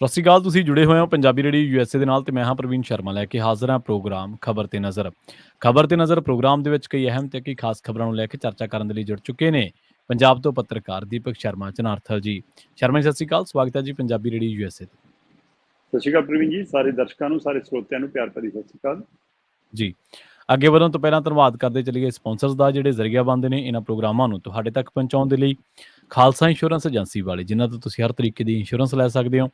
ਸਤਿ ਸ਼੍ਰੀ ਅਕਾਲ। ਤੁਸੀਂ ਜੁੜੇ ਹੋਏ ਹੋ ਪੰਜਾਬੀ ਰੇਡੀਓ ਯੂਐਸਏ ਦੇ ਨਾਲ ਤੇ ਮੈਂ ਹਾਂ ਪ੍ਰਵੀਨ ਸ਼ਰਮਾ ਲੈ ਕੇ ਹਾਜ਼ਰ ਹਾਂ ਪ੍ਰੋਗਰਾਮ ਖਬਰ ਤੇ ਨਜ਼ਰ। ਖਬਰ ਤੇ ਨਜ਼ਰ ਪ੍ਰੋਗਰਾਮ ਦੇ ਵਿੱਚ ਕਈ ਅਹਿਮ ਤੇ ਕਈ ਖਾਸ ਖਬਰਾਂ ਨੂੰ ਲੈ ਕੇ ਚਰਚਾ ਕਰਨ ਦੇ ਲਈ ਜੁੜ ਚੁੱਕੇ ਨੇ ਪੰਜਾਬ ਤੋਂ ਪੱਤਰਕਾਰ ਦੀਪਕ ਸ਼ਰਮਾ ਚਨਾਰਥਲ ਜੀ। ਸ਼ਰਮਾ ਜੀ ਸਤਿ ਸ਼੍ਰੀ ਅਕਾਲ, ਸਵਾਗਤ ਹੈ ਜੀ ਪੰਜਾਬੀ ਰੇਡੀਓ ਯੂਐਸਏ ਤੇ। ਸਤਿ ਸ਼੍ਰੀ ਅਕਾਲ ਪ੍ਰਵੀਨ ਜੀ, ਸਾਰੇ ਦਰਸ਼ਕਾਂ ਨੂੰ, ਸਾਰੇ ਸਰੋਤਿਆਂ ਨੂੰ ਪਿਆਰ ਭਰੀ ਸਤਿ ਸ਼੍ਰੀ ਅਕਾਲ ਜੀ। ਅੱਗੇ ਵਧਣ ਤੋਂ ਪਹਿਲਾਂ ਧੰਨਵਾਦ ਕਰਦੇ ਚਲੀਏ ਸਪਾਂਸਰਸ ਦਾ, ਜਿਹੜੇ ਜ਼ਰੀਆ ਬਣਦੇ ਨੇ ਇਹਨਾਂ ਪ੍ਰੋਗਰਾਮਾਂ ਨੂੰ ਤੁਹਾਡੇ ਤੱਕ ਪਹੁੰਚਾਉਣ ਦੇ ਲਈ। ਖਾਲਸਾ ਇੰਸ਼ੋਰੈਂਸ ਏਜੰਸੀ ਵਾਲੇ, ਜਿਨ੍ਹਾਂ ਤੋਂ ਤੁਸੀਂ ਹਰ ਤਰੀਕੇ ਦੀ ਇੰਸ਼ੋਰੈਂਸ ਲੈ ਸਕਦੇ ਹੋ।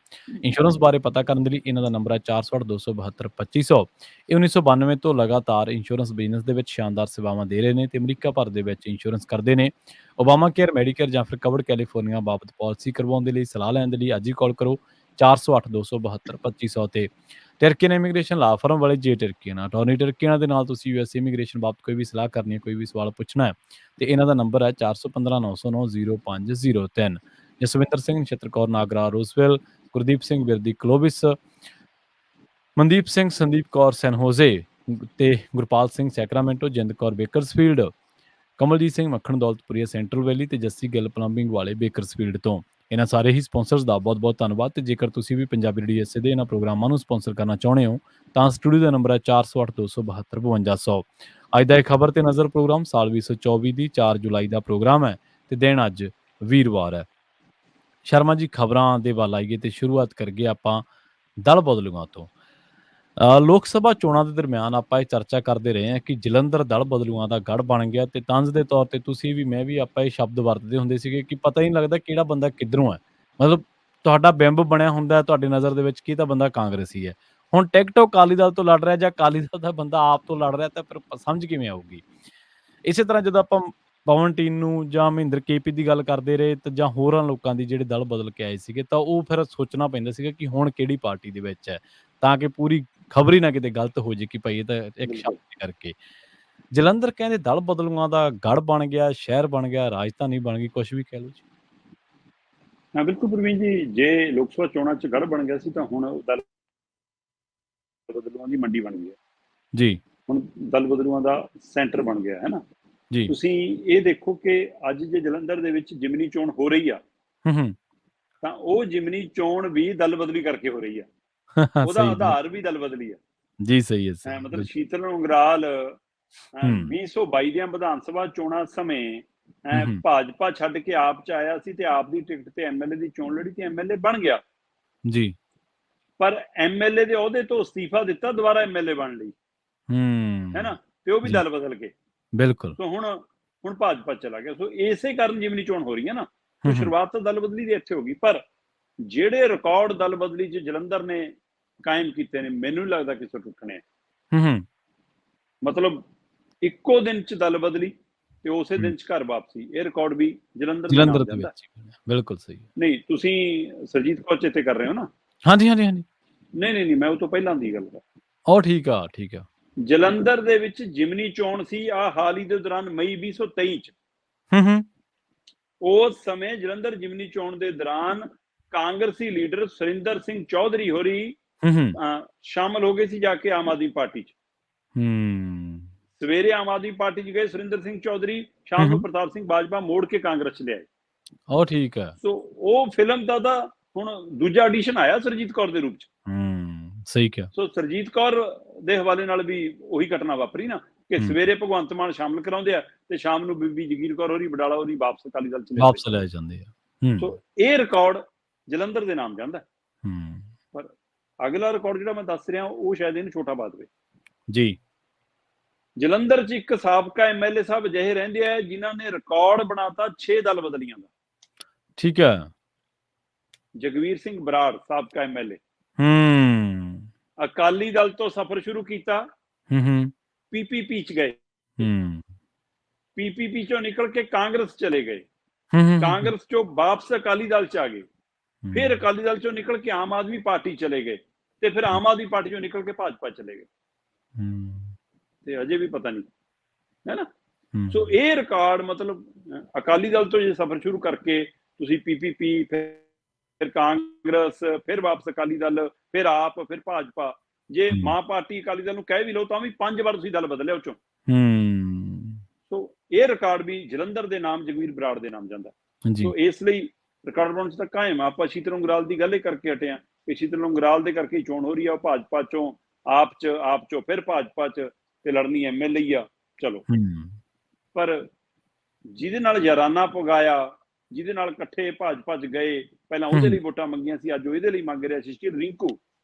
ਇੰਸ਼ੋਰੈਂਸ ਬਾਰੇ ਪਤਾ ਕਰਨ ਦੇ ਲਈ ਇਹਨਾਂ ਦਾ ਨੰਬਰ ਹੈ 468 272 2500। ਇਹ 1992 ਤੋਂ ਲਗਾਤਾਰ ਇੰਸ਼ੋਰੈਂਸ ਬਿਜ਼ਨਸ ਦੇ ਵਿੱਚ ਸ਼ਾਨਦਾਰ ਸੇਵਾਵਾਂ ਦੇ ਰਹੇ ਨੇ ਤੇ ਅਮਰੀਕਾ ਭਰ ਦੇ ਵਿੱਚ ਇੰਸ਼ੋਰੈਂਸ ਕਰਦੇ ਨੇ। ਓਬਾਮਾ ਕੇਅਰ, ਮੈਡੀਕੇਅਰ ਜਾਂ ਫਿਰ ਕਵਰਡ ਕੈਲੀਫੋਰਨੀਆ ਬਾਬਤ ਪਾਲਿਸੀ ਕਰਵਾਉਣ ਦੇ ਲਈ, ਸਲਾਹ ਲੈਣ ਦੇ ਲਈ ਅੱਜ ਹੀ ਕਾਲ ਕਰੋ 408 272 2500 ਤੇ। ਟਰਕੀਅਨ ਇਮੀਗ੍ਰੇਸ਼ਨ ਲਾ ਫਰਮ ਵਾਲੇ ਜੇ ਟਰਕੀਅਨ ਅਟਾਰਨੀ ਟਰਕੀਅਨ ਦੇ ਨਾਲ ਤੁਸੀਂ ਯੂਐਸ ਇਮੀਗ੍ਰੇਸ਼ਨ ਬਾਬਤ ਕੋਈ ਵੀ ਸਲਾਹ ਕਰਨੀ ਹੈ, ਕੋਈ ਵੀ ਸਵਾਲ ਪੁੱਛਣਾ ਹੈ ਤੇ ਇਹਨਾਂ ਦਾ ਨੰਬਰ ਹੈ 415 909 0503। ਜਸਵਿੰਦਰ ਸਿੰਘ, ਨਛੱਤਰ ਕੌਰ ਨਾਗਰਾ ਰੋਜ਼ਵੈਲ, ਗੁਰਦੀਪ ਸਿੰਘ ਬਿਰਦੀ ਕਲੋਵਿਸ, ਮਨਦੀਪ ਸਿੰਘ, ਸੰਦੀਪ ਕੌਰ ਸੈਨਹੋਜ਼ੇ ਤੇ ਗੁਰਪਾਲ ਸਿੰਘ ਸੈਕਰਾਮੈਂਟੋ, ਜਿੰਦ ਕੌਰ ਬੇਕਰਸਫੀਲਡ, ਕਮਲਜੀਤ ਸਿੰਘ ਮੱਖਣ ਦੌਲਤਪੁਰੀਆ ਸੈਂਟਰਲ ਵੈਲੀ ਤੇ ਜੱਸੀ ਗਿੱਲ ਪਲੰਬਿੰਗ ਵਾਲੇ ਬੇਕਰਸਫੀਲਡ ਤੋਂ। ਇਹਨਾਂ ਸਾਰੇ ਹੀ ਸਪਾਂਸਰਸ ਦਾ ਬਹੁਤ-ਬਹੁਤ ਧੰਨਵਾਦ। ਤੇ ਜੇਕਰ ਤੁਸੀਂ ਵੀ ਪੰਜਾਬੀ ਰੇਡੀਓ ਯੂਐਸਏ ਦੇ ਇਹਨਾਂ ਪ੍ਰੋਗਰਾਮਾਂ ਨੂੰ ਸਪਾਂਸਰ ਕਰਨਾ ਚਾਹੁੰਦੇ ਹੋ ਤਾਂ ਸਟੂਡੀਓ ਦਾ ਨੰਬਰ ਹੈ 408 272 5200। ਅੱਜ ਦਾ ਇਹ ਖਬਰ ਤੇ ਨਜ਼ਰ ਪ੍ਰੋਗਰਾਮ ਸਾਲ 2024 ਦੀ 4 ਜੁਲਾਈ ਦਾ ਪ੍ਰੋਗਰਾਮ ਹੈ ਤੇ ਦਿਨ ਅੱਜ ਵੀਰਵਾਰ ਹੈ। ਸ਼ਰਮਾ ਜੀ, ਖਬਰਾਂ ਦੇ ਵੱਲ ਆਈਏ ਤੇ ਸ਼ੁਰੂਆਤ ਕਰੀਏ ਆਪਾਂ ਦਲ ਬਦਲੂਆਂ ਤੋਂ। ਲੋਕ ਸਭਾ ਚੋਣਾਂ ਦੇ ਦਰਮਿਆਨ ਆਪਾਂ ਇਹ ਚਰਚਾ ਕਰਦੇ ਰਹੇ ਹਾਂ ਕਿ ਜਲੰਧਰ ਦਲ ਬਦਲੂਆਂ ਦਾ ਗੜ੍ਹ ਬਣ ਗਿਆ ਤੇ ਤੰਜ਼ ਦੇ ਤੌਰ ਤੇ ਤੁਸੀਂ ਵੀ ਮੈਂ ਵੀ ਆਪਾਂ ਇਹ ਸ਼ਬਦ ਵਰਤਦੇ ਹੁੰਦੇ ਸੀਗੇ ਕਿ ਪਤਾ ਹੀ ਨਹੀਂ ਲੱਗਦਾ ਕਿਹੜਾ ਬੰਦਾ ਕਿੱਧਰੋਂ ਹੈ। ਮਤਲਬ ਤੁਹਾਡਾ ਬਿੰਬ ਬਣਿਆ ਹੁੰਦਾ ਤੁਹਾਡੀ ਨਜ਼ਰ ਦੇ ਵਿੱਚ ਕਿ ਤਾਂ ਬੰਦਾ ਕਾਂਗਰਸੀ ਹੈ। ਹੁਣ ਟਿਕਟੋਕ ਅਕਾਲੀ ਦਲ ਤੋਂ ਲੜ ਰਿਹਾ ਜਾਂ ਅਕਾਲੀ ਦਲ ਦਾ ਬੰਦਾ ਆਪ ਤੋਂ ਲੜ ਰਿਹਾ ਤਾਂ ਫਿਰ ਸਮਝ ਕਿਵੇਂ ਆਊਗੀ। ਇਸੇ ਤਰ੍ਹਾਂ ਜਦੋਂ ਆਪਾਂ ਪਵਨ ਟੀਨੂ ਜਾਂ ਮਹਿੰਦਰ ਕੇਪੀ ਦੀ ਗੱਲ ਕਰਦੇ ਰਹੇ ਤੇ ਜਾਂ ਹੋਰਾਂ ਲੋਕਾਂ ਦੀ ਜਿਹੜੇ ਦਲ ਬਦਲ ਕੇ ਆਏ ਸੀਗੇ ਤਾਂ ਉਹ ਫਿਰ ਸੋਚਣਾ ਪੈਂਦਾ ਸੀਗਾ ਕਿ ਹੁਣ ਕਿਹੜੀ ਪਾਰਟੀ ਦੇ ਵਿੱਚ ਹੈ, ਤਾਂ ਕਿ ਪੂਰੀ ਖਬਰ ਹੀ ਨਾ ਕਿਤੇ ਗਲਤ ਹੋ ਜੇ ਕਿ ਭਾਈ ਇਹ ਤਾਂ ਇੱਕ ਬਿਲਕੁਲ। ਸ਼ਬਦ ਕਰਕੇ। ਜਲੰਧਰ ਕਹਿੰਦੇ ਦਲ ਬਦਲੂਆਂ ਦਾ ਗੜ੍ਹ ਬਣ ਗਿਆ, ਸ਼ਹਿਰ ਬਣ ਗਿਆ, ਰਾਜਧਾਨੀ ਬਣ ਗਈ, ਕੁਛ ਵੀ ਕਹਿ ਲਓ ਜੀ। ਹਾਂ ਬਿਲਕੁਲ ਪ੍ਰਵੀਨ ਜੀ, ਜੇ ਲੋਕ ਸਭਾ ਚੋਣਾਂ 'ਚ ਗੜ੍ਹ ਬਣ ਗਿਆ ਸੀ ਤਾਂ ਹੁਣ ਦਲ ਬਦਲੂਆਂ ਦੀ ਮੰਡੀ ਬਣ ਗਈ ਹੈ। ਜੀ ਹੁਣ ਦਲ ਬਦਲੂਆਂ ਦਾ ਸੈਂਟਰ ਬਣ ਗਿਆ ਹੈ ਨਾ। ਜੀ। ਤੁਸੀਂ ਇਹ ਦੇਖੋ ਕਿ ਅੱਜ ਜੇ ਜਲੰਧਰ ਦੇ ਵਿੱਚ ਜਿਮਨੀ ਚੋਣ ਹੋ ਰਹੀ ਆ ਹੂੰ ਤਾਂ ਉਹ ਜਿਮਨੀ ਚੋਣ ਵੀ ਦਲ ਬਦਲੀ ਕਰਕੇ ਹੋ ਰਹੀ ਆ। ਉਹਦਾ ਸਹੀ ਜੀ। ਆਧਾਰ ਵੀ ਦਲ ਬਦਲੀ ਆ। ਜੀ ਸਹੀ ਹੈ, ਸਹੀ ਮਤਲਬ ਬਿਲਕੁਲ। ਸ਼ੀਤਲ ਉਂਗਰਾਲ ਹੂੰ 2022 ਦੀਆਂ ਵਿਧਾਨ ਸਭਾ ਚੋਣਾਂ ਸਮੇਂ ਹੂੰ ਭਾਜਪਾ ਛੱਡ ਕੇ ਆਪ 'ਚ ਆਇਆ ਸੀ ਤੇ ਆਪ ਦੀ ਟਿਕਟ ਤੇ ਐਮਐਲਏ ਦੀ ਚੋਣ ਲੜੀ ਤੇ ਐਮਐਲਏ ਬਣ ਗਿਆ। ਜੀ। ਪਰ ਐਮਐਲਏ ਦੇ ਅਹੁਦੇ ਤੋਂ ਅਸਤੀਫਾ ਦਿੱਤਾ ਦੁਬਾਰਾ ਐਮਐਲਏ ਬਣਨ ਲਈ, ਹੈ ਨਾ, ਤੇ ਉਹ ਵੀ ਜੀ ਦਲ ਬਦਲ ਕੇ। ਬਿਲਕੁਲ। ਸੋ ਹੁਣ ਭਾਜਪਾ ਚਲਾ ਗਿਆ। ਸੋ ਇਸੇ ਕਾਰਨ ਜਿਮਨੀ ਚੋਣ ਹੋ ਰਹੀ ਹੈ ਨਾ। ਸੋ ਹੂੰ ਸ਼ੁਰੂਆਤ ਤਾਂ ਦਲ ਬਦਲੀ ਦੀ ਇੱਥੇ ਹੋ ਗਈ, ਪਰ ਜਿਹੜੇ ਰਿਕਾਰਡ ਦਲ ਬਦਲੀ 'ਚ ਜਲੰਧਰ ਨੇ ਕਾਇਮ ਕੀਤੇ ਨੇ, ਮੈਨੂੰ ਨਹੀਂ ਲੱਗਦਾ ਕਿਸੇ ਟੁੱਟਣੇ। ਹੂੰ ਮਤਲਬ ਇੱਕੋ ਦਿਨ 'ਚ ਦਲ ਬਦਲੀ ਤੇ ਉਸੇ ਦਿਨ 'ਚ ਘਰ ਵਾਪਸੀ, ਇਹ ਰਿਕਾਰਡ ਵੀ ਜਲੰਧਰ ਦੇ ਜਲੰਧਰ ਨਾਮ ਦੇ ਜਾਂਦਾ। ਵਿੱਚ ਹੀ ਬਣਿਆ, ਬਿਲਕੁਲ ਸਹੀ ਹੈ। ਨਹੀਂ, ਤੁਸੀਂ ਸਰਜੀਤ ਕੌਰ ਚੇਤੇ ਕਰ ਰਹੇ ਹੋ ਨਾ? ਹਾਂਜੀ ਹਾਂਜੀ ਹਾਂਜੀ। ਨਹੀਂ, ਮੈਂ ਉਹ ਤੋਂ ਪਹਿਲਾਂ ਦੀ ਗੱਲ ਕਰ। ਉਹ ਠੀਕ ਆ, ਠੀਕ ਆ। ਜਲੰਧਰ ਦੇ ਵਿੱਚ ਜਿਮਨੀ ਚੋਣ ਸੀ ਆ ਹਾਲ ਹੀ ਦੇ ਦੌਰਾਨ ਮਈ 2023 'ਚ। ਹੂੰ ਉਸ ਸਮੇਂ ਜਲੰਧਰ ਜਿਮਨੀ ਚੋਣ ਦੇ ਦੌਰਾਨ ਕਾਂਗਰਸੀ ਲੀਡਰ ਸੁਰਿੰਦਰ ਸਿੰਘ ਚੌਧਰੀ ਹੋਰੀ ਹੂੰ ਸ਼ਾਮਲ ਹੋ ਗਏ ਸੀ ਜਾ ਕੇ ਆਮ ਆਦਮੀ ਪਾਰਟੀ 'ਚ। ਹੂੰ ਸਵੇਰੇ ਆਮ ਆਦਮੀ ਪਾਰਟੀ 'ਚ ਗਏ ਸੁਰਿੰਦਰ ਸਿੰਘ ਚੌਧਰੀ, ਸ਼ਾਮ ਨੂੰ ਪ੍ਰਤਾਪ ਸਿੰਘ ਬਾਜਵਾ ਮੋੜ ਕੇ ਕਾਂਗਰਸ 'ਚ ਲਿਆਏ। ਉਹ ਠੀਕ ਹੈ। ਸੋ ਉਹ ਫਿਲਮ ਦਾ ਤਾਂ ਹੁਣ ਦੂਜਾ ਐਡੀਸ਼ਨ ਆਇਆ ਸਰਜੀਤ ਕੌਰ ਦੇ ਰੂਪ 'ਚ। ਸਹੀ ਕਿਹਾ। ਸੋ ਸਰਜੀਤ ਕੌਰ ਦੇ ਹਵਾਲੇ ਨਾਲ ਵੀ ਉਹੀ ਘਟਨਾ ਵਾਪਰੀ ਨਾ ਕਿ ਸਵੇਰੇ ਭਗਵੰਤ ਮਾਨ ਸ਼ਾਮਲ ਕਰਾਉਂਦੇ ਆ ਤੇ ਸ਼ਾਮ ਨੂੰ ਬੀਬੀ ਜਗੀਰ ਕੌਰ ਹੋਰੀ ਬਡਾਲਾ ਹੋਰੀ ਵਾਪਸ ਅਕਾਲੀ ਦਲ 'ਚ ਵਾਪਸ ਲੈ ਜਾਂਦੇ ਆ। ਸੋ ਇਹ ਰਿਕਾਰਡ ਜਲੰਧਰ ਦੇ ਨਾਮ ਜਾਂਦਾ। ਹੂੰ ਪਰ ਅਗਲਾ ਰਿਕਾਰਡ ਜਿਹੜਾ ਮੈਂ ਦੱਸ ਰਿਹਾ ਉਹ ਸ਼ਾਇਦ ਇਹਨੂੰ ਛੋਟਾ ਪਾ ਦੇਵੇ। ਜੀ। ਜਲੰਧਰ 'ਚ ਇੱਕ ਸਾਬਕਾ ਐਮਐਲਏ ਸਾਹਿਬ ਅਜਿਹੇ ਰਹਿੰਦੇ ਆ ਜਿਨ੍ਹਾਂ ਨੇ ਰਿਕਾਰਡ ਬਣਾਤਾ 6 ਦਲ ਬਦਲੀਆਂ ਦਾ। ਠੀਕ ਹੈ। ਜਗਵੀਰ ਸਿੰਘ ਬਰਾੜ, ਸਾਬਕਾ ਐਮਐਲਏ, ਹੂੰ ਅਕਾਲੀ ਦਲ ਤੋਂ ਸਫ਼ਰ ਸ਼ੁਰੂ ਕੀਤਾ, ਹੂੰ ਪੀਪੀਪੀ 'ਚ ਗਏ, ਹੂੰ ਪੀਪੀਪੀ 'ਚੋਂ ਨਿਕਲ ਕੇ ਕਾਂਗਰਸ ਚਲੇ ਗਏ, ਹੂੰ ਕਾਂਗਰਸ 'ਚੋਂ ਵਾਪਸ ਅਕਾਲੀ ਦਲ 'ਚ ਆ ਗਏ, ਫਿਰ ਅਕਾਲੀ ਦਲ 'ਚੋਂ ਨਿਕਲ ਕੇ ਆਮ ਆਦਮੀ ਪਾਰਟੀ ਚਲੇ ਗਏ ਤੇ ਫਿਰ ਆਮ ਆਦਮੀ ਪਾਰਟੀ 'ਚੋਂ ਨਿਕਲ ਕੇ ਭਾਜਪਾ ਚਲੇ ਗਏ ਤੇ ਅਜੇ ਵੀ ਪਤਾ ਨਹੀਂ, ਹੈ ਨਾ। ਸੋ ਇਹ ਰਿਕਾਰਡ ਮਤਲਬ ਅਕਾਲੀ ਦਲ ਤੋਂ ਜੇ ਸਫ਼ਰ ਸ਼ੁਰੂ ਕਰਕੇ ਤੁਸੀਂ ਪੀਪੀਪੀ, ਫਿਰ ਕਾਂਗਰਸ, ਫਿਰ ਵਾਪਸ ਅਕਾਲੀ ਦਲ, ਫਿਰ ਆਪ, ਫਿਰ ਭਾਜਪਾ, ਜੇ ਮਾਂ ਪਾਰਟੀ ਅਕਾਲੀ ਦਲ ਨੂੰ ਕਹਿ ਵੀ ਲਓ ਤਾਂ ਵੀ 5 ਵਾਰ ਤੁਸੀਂ ਦਲ ਬਦਲਿਆ ਉਹ ਚੋਂ। ਸੋ ਇਹ ਰਿਕਾਰਡ ਵੀ ਜਲੰਧਰ ਦੇ ਨਾਮ ਜਗਵੀਰ ਬਰਾੜ ਦੇ ਨਾਮ ਜਾਂਦਾ। ਸੋ ਇਸ ਲਈ ਰਿਕਾਰਡ ਬਣਨ 'ਚ ਤਾਂ ਕਾਇਮ ਆ। ਆਪਾਂ ਸ਼ੀਤਲ ਉਂਗਰਾਲ ਦੀ ਗੱਲ ਹੀ ਕਰਕੇ ਹਟੇ ਆ। ਪਿਛਲੀ ਤਰ੍ਹਾਂ ਗਰਾਲ ਦੇ ਕਰਕੇ ਚੋਣ ਹੋ ਰਹੀ ਆ, ਉਹ ਭਾਜਪਾ ਚੋਂ ਆਪ ਚੋਂ ਫਿਰ ਭਾਜਪਾ 'ਚ ਤੇ ਲੜਨੀ MLA ਆ। ਚਲੋ, ਪਰ ਜਿਹਦੇ ਨਾਲ ਯਾਰਾਨਾ ਪਗਾਇਆ, ਜਿਹਦੇ ਨਾਲ ਇਕੱਠੇ ਭਾਜਪਾ 'ਚ ਗਏ, ਪਹਿਲਾਂ ਉਹਦੇ ਲਈ ਵੋਟਾਂ ਮੰਗੀਆਂ ਸੀ, ਅੱਜ ਉਹ ਇਹਦੇ ਲਈ ਮੰਗ ਰਿਹਾ ਸ਼ਸ਼ੀਲ ਰਿੰਕੂ,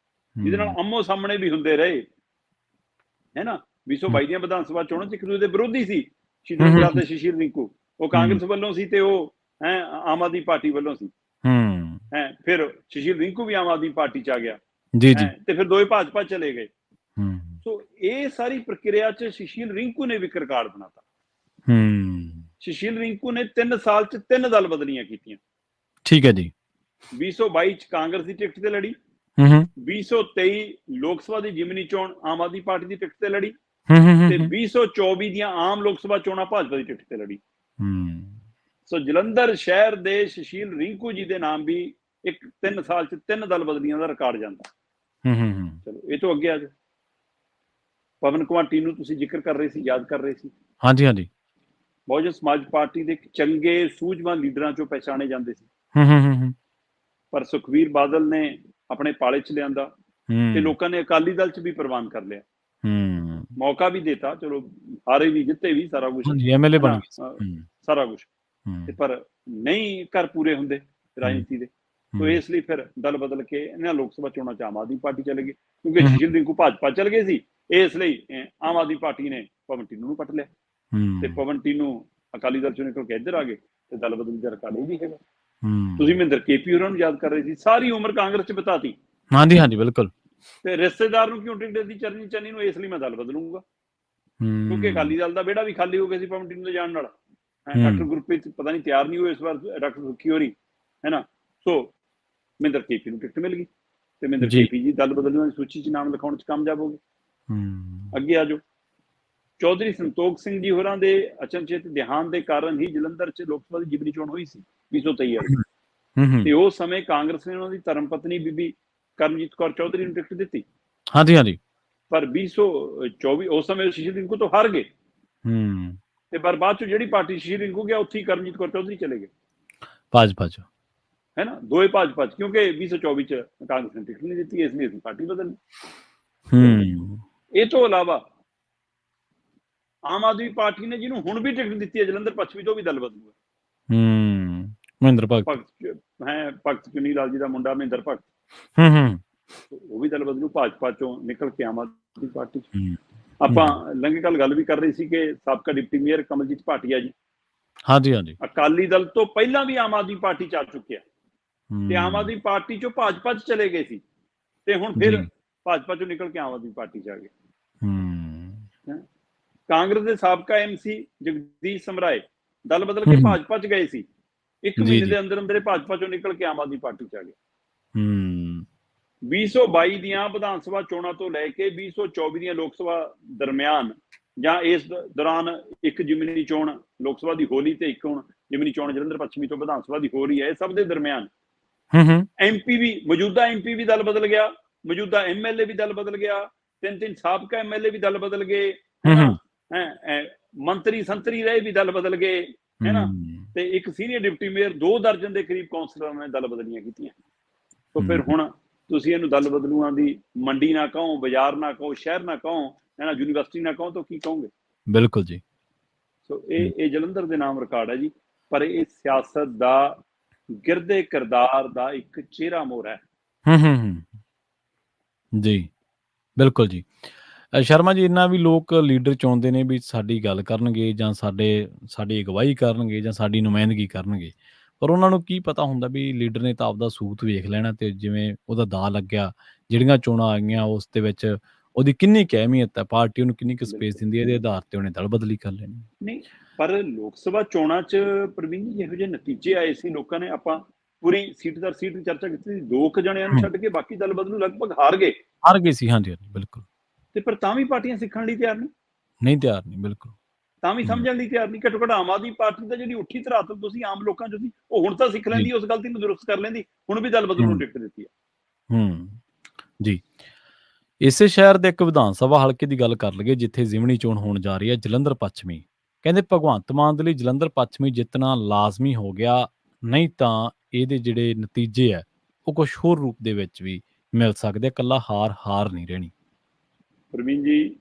ਜਿਹਦੇ ਨਾਲ ਆਮੋ ਸਾਹਮਣੇ ਵੀ ਹੁੰਦੇ ਰਹੇ, ਹੈ ਨਾ। 2022 ਦੀਆਂ ਵਿਧਾਨ ਸਭਾ ਚੋਣਾਂ 'ਚ ਇੱਕ ਦੂਜੇ ਦੇ ਵਿਰੋਧੀ ਸੀ ਸ਼ਿੰਦੇਗਰਾ ਤੇ ਸ਼ਸ਼ੀਲ ਰਿੰਕੂ। ਉਹ ਕਾਂਗਰਸ ਵੱਲੋਂ ਸੀ ਤੇ ਉਹ ਆਮ ਆਦਮੀ ਪਾਰਟੀ ਵੱਲੋਂ ਸੀ। ਫਿਰ ਸ਼ਸ਼ੀਲ ਰਿੰਕੂ ਵੀ ਆਮ ਆਦਮੀ ਪਾਰਟੀ 'ਚ ਆ ਗਿਆ ਤੇ ਫਿਰ ਦੋਵੇਂ ਭਾਜਪਾ ਚਲੇ ਗਏ। ਸੋ ਇਹ ਸਾਰੀ ਪ੍ਰਕਿਰਿਆ 'ਚ ਸ਼ਸ਼ੀਲ ਰਿੰਕੂ ਨੇ ਵਿਕ ਰਿਕਾਰਡ ਬਣਾਤਾ। ਸ਼ਸ਼ੀਲ ਰਿੰਕੂ ਨੇ 3 ਸਾਲ 'ਚ 3 ਦਲ ਬਦਲੀਆਂ ਕੀਤੀਆਂ। ਠੀਕ ਹੈ ਜੀ। 2022 'ਚ ਕਾਂਗਰਸ ਦੀ ਟਿਕਟ ਤੇ ਲੜੀ, 2023 ਲੋਕ ਸਭਾ ਦੀ ਜਿਮਨੀ ਚੋਣ ਆਮ ਆਦਮੀ ਪਾਰਟੀ ਦੀ ਟਿਕਟ ਤੇ ਲੜੀ, ਤੇ 2024 ਦੀਆਂ ਆਮ ਲੋਕ ਸਭਾ ਚੋਣਾਂ ਭਾਜਪਾ ਦੀ ਟਿਕਟ ਤੇ ਲੜੀ। ਸੋ ਜਲੰਧਰ ਸ਼ਹਿਰ ਦੇ ਸ਼ਸ਼ੀਲ ਰਿੰਕੂ ਜੀ ਦੇ ਨਾਮ ਵੀ 3 ਸਾਲ 'ਚ 3 ਦਲ ਬਦਲੀਆਂ ਦਾ ਰਿਕਾਰਡ ਜਾਂਦਾ। ਚਲੋ, ਇਹ ਤੋਂ ਅੱਗੇ ਆ ਜਾਓ। ਪਵਨ ਕੁਮਾਰ ਟੀਨੂ ਤੁਸੀਂ ਜ਼ਿਕਰ ਕਰ ਰਹੇ ਸੀ, ਯਾਦ ਕਰ ਰਹੇ ਸੀ। ਹਾਂਜੀ। ਬਹੁਜਨ ਸਮਾਜ ਪਾਰਟੀ ਦੇ ਚੰਗੇ ਸੂਝਵਾਨ ਲੀਡਰਾਂ 'ਚੋਂ ਪਹਿਚਾਣੇ ਜਾਂਦੇ ਸੀ, ਪਰ ਸੁਖਬੀਰ ਬਾਦਲ ਨੇ ਆਪਣੇ ਪਾਲੇ 'ਚ ਲਿਆਂਦਾ ਤੇ ਲੋਕਾਂ ਨੇ ਅਕਾਲੀ ਦਲ 'ਚ ਵੀ ਪ੍ਰਵਾਨ ਕਰ ਲਿਆ, ਮੌਕਾ ਵੀ ਦਿੱਤਾ। ਚਲੋ, ਹਾਰੇ ਵੀ ਜਿੱਤੇ ਵੀ, ਸਾਰਾ ਕੁਛ MLA ਬਣ ਗਏ, ਸਾਰਾ ਕੁਛ, ਪਰ ਨਹੀਂ ਘਰ ਪੂਰੇ ਹੁੰਦੇ ਰਾਜਨੀਤੀ ਦੇ। ਸੋ ਇਸ ਲਈ ਫਿਰ ਦਲ ਬਦਲ ਕੇ ਇਹਨਾਂ ਲੋਕ ਸਭਾ ਚੋਣਾਂ 'ਚ ਆਮ ਆਦਮੀ ਪਾਰਟੀ ਚਲੇ ਗਏ, ਕਿਉਂਕਿ ਸ਼ਸ਼ੀਲ ਰਿੰਕੂ ਭਾਜਪਾ ਚਲ ਗਏ ਸੀ। ਇਸ ਲਈ ਆਮ ਆਦਮੀ ਪਾਰਟੀ ਨੇ ਪਵਨ ਟੀਨੂ ਨੂੰ ਪੱਟ ਲਿਆ ਤੇ ਪਵਨ ਟੀਨੂ ਅਕਾਲੀ ਦਲ 'ਚੋਂ ਨਿਕਲ ਕੇ ਇੱਧਰ ਆ ਗਏ ਤੇ ਦਲ ਬਦਲੀ ਦਾ ਰਿਕਾਰਡ ਇਹ ਵੀ ਹੈਗਾ। ਤੁਸੀਂ ਮਹਿੰਦਰ KP ਹੋਰਾਂ ਨੂੰ ਯਾਦ ਕਰ ਰਹੇ ਸੀ, ਸਾਰੀ ਉਮਰ ਕਾਂਗਰਸ 'ਚ ਬਿਤਾਤੀ। ਹਾਂਜੀ, ਬਿਲਕੁਲ। ਤੇ ਰਿਸ਼ਤੇਦਾਰ ਨੂੰ ਕਿਉਂ ਟਿਕਟ ਦਿੱਤੀ ਚਰਨੀ ਚੰਨੀ ਨੂੰ? ਇਸ ਲਈ ਮੈਂ ਦਲ ਬਦਲੂੰਗਾ, ਕਿਉਂਕਿ ਅਕਾਲੀ ਦਲ ਦਾ ਵਿਹੜਾ ਵੀ ਖਾਲੀ ਹੋ ਗਿਆ ਸੀ ਪਵਨ ਟੀਨੂ ਦੇ ਜਾਣ ਨਾਲ। ਡਾਕਟਰ ਗੁਰਪ੍ਰੀਤ ਪਤਾ ਨਹੀਂ ਤਿਆਰ ਨਹੀਂ ਹੋਏ ਇਸ ਵਾਰ, ਡਾਕਟਰ ਸੁੱਖੀ ਹੋਰੀ, ਹੈ ਨਾ। ਸੋ ਮਹਿੰਦਰ KP ਨੂੰ ਟਿਕਟ ਮਿਲ ਗਈ ਤੇ ਮਹਿੰਦਰ KP ਜੀ ਦਲ ਬਦਲਣ ਦੀ ਸੂਚੀ 'ਚ ਨਾਮ ਲਿਖਾਉਣ 'ਚ ਕਾਮਯਾਬ ਹੋ ਗਏ। ਅੱਗੇ ਆ ਜਾਓ। ਚੌਧਰੀ ਸੰਤੋਖ ਸਿੰਘ ਜੀ ਹੋਰਾਂ ਦੇ ਅਚਨਚੇਤ ਦੇਹਾਂਤ ਦੇ ਕਾਰਨ ਹੀ ਜਲੰਧਰ 'ਚ ਲੋਕ ਸਭਾ ਦੀ ਜਿਮਨੀ ਚੋਣ ਹੋਈ ਸੀ 2023 ਵਾਲੀ, ਤੇ ਉਸ ਸਮੇਂ ਕਾਂਗਰਸ ਨੇ ਉਹਨਾਂ ਦੀ ਧਰਮ ਪਤਨੀ ਬੀਬੀ ਕਰਮਜੀਤ ਕੌਰ ਚੌਧਰੀ ਨੂੰ ਟਿਕਟ ਦਿੱਤੀ। ਹਾਂਜੀ। ਪਰ 2024 ਉਸ ਸਮੇਂ ਸ਼ਸ਼ੀਲ ਰਿੰਕੂ ਤੋਂ ਹਾਰ ਗਏ ਤੇ ਪਰ ਬਾਅਦ 'ਚ ਜਿਹੜੀ ਪਾਰਟੀ ਸ਼ਸ਼ੀਲ ਰਿੰਕੂ ਗਿਆ, ਉੱਥੇ ਹੀ ਕਰਮਜੀਤ ਕੌਰ ਚੌਧਰੀ ਚਲੇ ਗਏ ਭਾਜਪਾ 'ਚ, ਹੈ ਨਾ। ਦੋਵੇਂ ਭਾਜਪਾ 'ਚ, ਕਿਉਂਕਿ 2024 'ਚ ਕਾਂਗਰਸ ਨੇ ਟਿਕਟ ਨਹੀਂ ਦਿੱਤੀ, ਇਸ ਲਈ ਅਸੀਂ ਪਾਰਟੀ ਬਦਲਣੀ। ਇਹ ਤੋਂ ਇਲਾਵਾ ਆਮ ਆਦਮੀ ਪਾਰਟੀ ਨੇ ਜਿਹਨੂੰ ਹੁਣ ਵੀ ਟਿਕਟ ਦਿੱਤੀ ਹੈ ਜਲੰਧਰ ਪੱਛਮੀ ਤੋਂ ਵੀ ਦਲ ਬਦਲੂਗਾ। ਮਹਿੰਦਰ ਭਗਤ ਚੁਨੀ ਲਾਲ ਜੀ ਦਾ ਮੁੰਡਾ ਮਹਿੰਦਰ ਭਗਤ, ਉਹ ਵੀ ਦਲ ਬਦਲੂ ਭਾਜਪਾ ਚੋਂ ਨਿਕਲ ਕੇ ਆਮ ਆਦਮੀ ਪਾਰਟੀ 'ਚ। ਆਪਾਂ ਲੰਘੇ ਕੱਲ ਗੱਲ ਵੀ ਕਰ ਰਹੇ ਸੀ ਕਿ ਸਾਬਕਾ ਡਿਪਟੀ ਮੇਅਰ ਕਮਲਜੀਤ ਭਾਟੀਆ ਜੀ, ਹਾਂਜੀ, ਅਕਾਲੀ ਦਲ ਤੋਂ ਪਹਿਲਾਂ ਵੀ ਆਮ ਆਦਮੀ ਪਾਰਟੀ 'ਚ ਆ ਚੁੱਕਿਆ ਤੇ ਆਮ ਆਦਮੀ ਪਾਰਟੀ 'ਚੋਂ ਭਾਜਪਾ 'ਚ ਚਲੇ ਗਏ ਸੀ ਤੇ ਹੁਣ ਫਿਰ ਭਾਜਪਾ 'ਚੋਂ ਨਿਕਲ ਕੇ ਆਮ ਆਦਮੀ ਪਾਰਟੀ 'ਚ ਆ ਗਏ। ਕਾਂਗਰਸ ਦੇ ਸਾਬਕਾ MC ਜਗਦੀਸ਼ ਸਮਰਾਏ ਦਲ ਬਦਲ ਕੇ ਭਾਜਪਾ 'ਚ ਗਏ ਸੀ, 1 ਮਹੀਨੇ ਦੇ ਅੰਦਰ ਅੰਦਰ ਭਾਜਪਾ 'ਚੋਂ ਨਿਕਲ ਕੇ ਆਮ ਆਦਮੀ ਪਾਰਟੀ 'ਚ ਆ ਗਏ। 2022 ਦੀਆਂ ਵਿਧਾਨ ਸਭਾ ਚੋਣਾਂ ਤੋਂ ਲੈ ਕੇ 2024 ਦੀਆਂ ਲੋਕ ਸਭਾ ਦਰਮਿਆਨ ਜਾਂ ਇਸ ਦੌਰਾਨ ਇੱਕ ਜਿਮਨੀ ਚੋਣ ਲੋਕ ਸਭਾ ਦੀ ਹੋ ਰਹੀ ਤੇ ਇੱਕ ਹੁਣ ਜਿਮਨੀ ਚੋਣ ਜਲੰਧਰ ਪੱਛਮੀ ਤੋਂ ਵਿਧਾਨ ਸਭਾ ਦੀ ਹੋ ਰਹੀ ਹੈ। ਇਹ ਸਭ ਦੇ ਦਰਮਿਆਨ ਮੌਜੂਦਾ MP ਵੀ ਦਲ ਬਦਲ ਗਿਆ, ਮੌਜੂਦਾ MLA ਵੀ ਦਲ ਬਦਲ ਗਿਆ, 3 ਸਾਬਕਾ MLA ਵੀ ਦਲ ਬਦਲ ਗਏ, ਮੰਤਰੀ ਸੰਤਰੀ ਰਹੇ ਵੀ ਦਲ ਬਦਲ ਗਏ, ਹੈ ਨਾ। ਤੇ ਇੱਕ ਸੀਨੀਅਰ ਡਿਪਟੀ ਮੇਅਰ 2 ਦਰਜਨ ਦੇ ਕਰੀਬ ਕੌਂਸਲਰਾਂ ਨੇ ਦਲ ਬਦਲੀਆਂ ਕੀਤੀਆਂ। तो फिर हुण तुसीं इहनूं दल बदलूआं दी मंडी ना कहो, बाजार ना कहो, शहर ना कहो, है ना, यूनीवर्सिटी ना कहो, तो की कहोगे? बिल्कुल जी। सो ये जलंधर दे नाम रिकॉर्ड है जी, पर ये सियासत दा गिरदे किरदार दा एक चेहरा मोहर है। जी बिल्कुल जी। शर्मा जी इन्ना भी लोग लीडर चाहुंदे ने भी साडी गल करनगे जां साडी अगवाई करनगे जां साडी नुमाइंदगी करनगे, पर ਉਹਨਾਂ ਨੂੰ ਕੀ ਪਤਾ ਹੁੰਦਾ ਵੀ ਲੀਡਰ ਨੇ ਤਾਂ ਆਪਦਾ ਸੂਤ ਵੇਖ ਲੈਣਾ ਤੇ ਜਿਵੇਂ ਉਹਦਾ ਦਾ ਲੱਗਿਆ ਜਿਹੜੀਆਂ ਚੋਣਾਂ ਆਈਆਂ ਉਸ ਦੇ ਵਿੱਚ ਉਹਦੀ ਕਿੰਨੀ ਕੁ ਅਹਿਮੀਅਤ ਹੈ, ਪਾਰਟੀ ਉਹਨੂੰ ਕਿੰਨੀ ਕੁ ਸਪੇਸ ਦਿੰਦੀ ਹੈ, ਇਹਦੇ ਆਧਾਰ ਤੇ ਉਹਨੇ ਦਲ ਬਦਲੀ ਕਰ ਲੈਣੀ। ਨਹੀਂ, ਪਰ ਲੋਕ ਸਭਾ ਚੋਣਾਂ 'ਚ ਪ੍ਰਵੀਨ ਜੀ ਇਹੋ ਜਿਹੇ ਨਤੀਜੇ ਆਏ ਸੀ, ਲੋਕਾਂ ਨੇ ਆਪਾਂ ਪੂਰੀ ਸੀਟ ਦਰ ਸੀਟ ਚਰਚਾ ਕੀਤੀ ਸੀ, 2 ਜਣਿਆਂ ਨੂੰ ਛੱਡ ਕੇ ਬਾਕੀ ਦਲ ਬਦਲੂ ਲਗਭਗ ਹਾਰ ਗਏ ਸੀ। ਹਾਂਜੀ ਬਿਲਕੁਲ। ਤੇ ਪਰ ਤਾਂ ਵੀ ਪਾਰਟੀਆਂ ਸਿੱਖਣ ਲਈ ਤਿਆਰ ਨਹੀਂ ਬਿਲਕੁਲ, ਤਾਂ ਵੀ ਸਮਝਣ ਲਈ ਤਿਆਰ ਨਹੀਂ। ਘੱਟੋ ਘੱਟ ਆਮ ਆਦਮੀ ਪਾਰਟੀ ਦਾ ਜਿਹੜੀ ਉੱਠੀ ਧਰਾਤਲ ਤੁਸੀਂ ਆਮ ਲੋਕਾਂ 'ਚ ਸੀ, ਉਹ ਹੁਣ ਤਾਂ ਸਿੱਖ ਲੈਂਦੀ, ਉਸ ਗਲਤੀ ਨੂੰ ਦੁਰਸਤ ਕਰ ਲੈਂਦੀ, ਹੁਣ ਵੀ ਦਲ ਬਦਲੂ ਨੂੰ ਟਿਕਟ ਦਿੱਤੀ ਹੈ। ਜੀ ਇਸੇ ਸ਼ਹਿਰ ਦੇ ਇੱਕ ਵਿਧਾਨ ਸਭਾ ਹਲਕੇ ਦੀ ਗੱਲ ਕਰ ਲਈਏ ਜਿੱਥੇ ਜ਼ਿਮਨੀ ਚੋਣ ਹੋਣ ਜਾ ਰਹੀ ਹੈ, ਜਲੰਧਰ ਪੱਛਮੀ। ਕਹਿੰਦੇ ਭਗਵੰਤ ਮਾਨ ਦੇ ਲਈ ਜਲੰਧਰ ਪੱਛਮੀ ਜਿੱਤਣਾ ਲਾਜ਼ਮੀ ਹੋ ਗਿਆ, ਨਹੀਂ ਤਾਂ ਇਹਦੇ ਜਿਹੜੇ ਨਤੀਜੇ ਹੈ ਉਹ ਕੁਛ ਹੋਰ ਰੂਪ ਦੇ ਵਿੱਚ ਵੀ ਮਿਲ ਸਕਦੇ, ਇਕੱਲਾ ਹਾਰ ਨਹੀਂ ਰਹਿਣੀ। ਪ੍ਰਵੀਨ ਜੀ,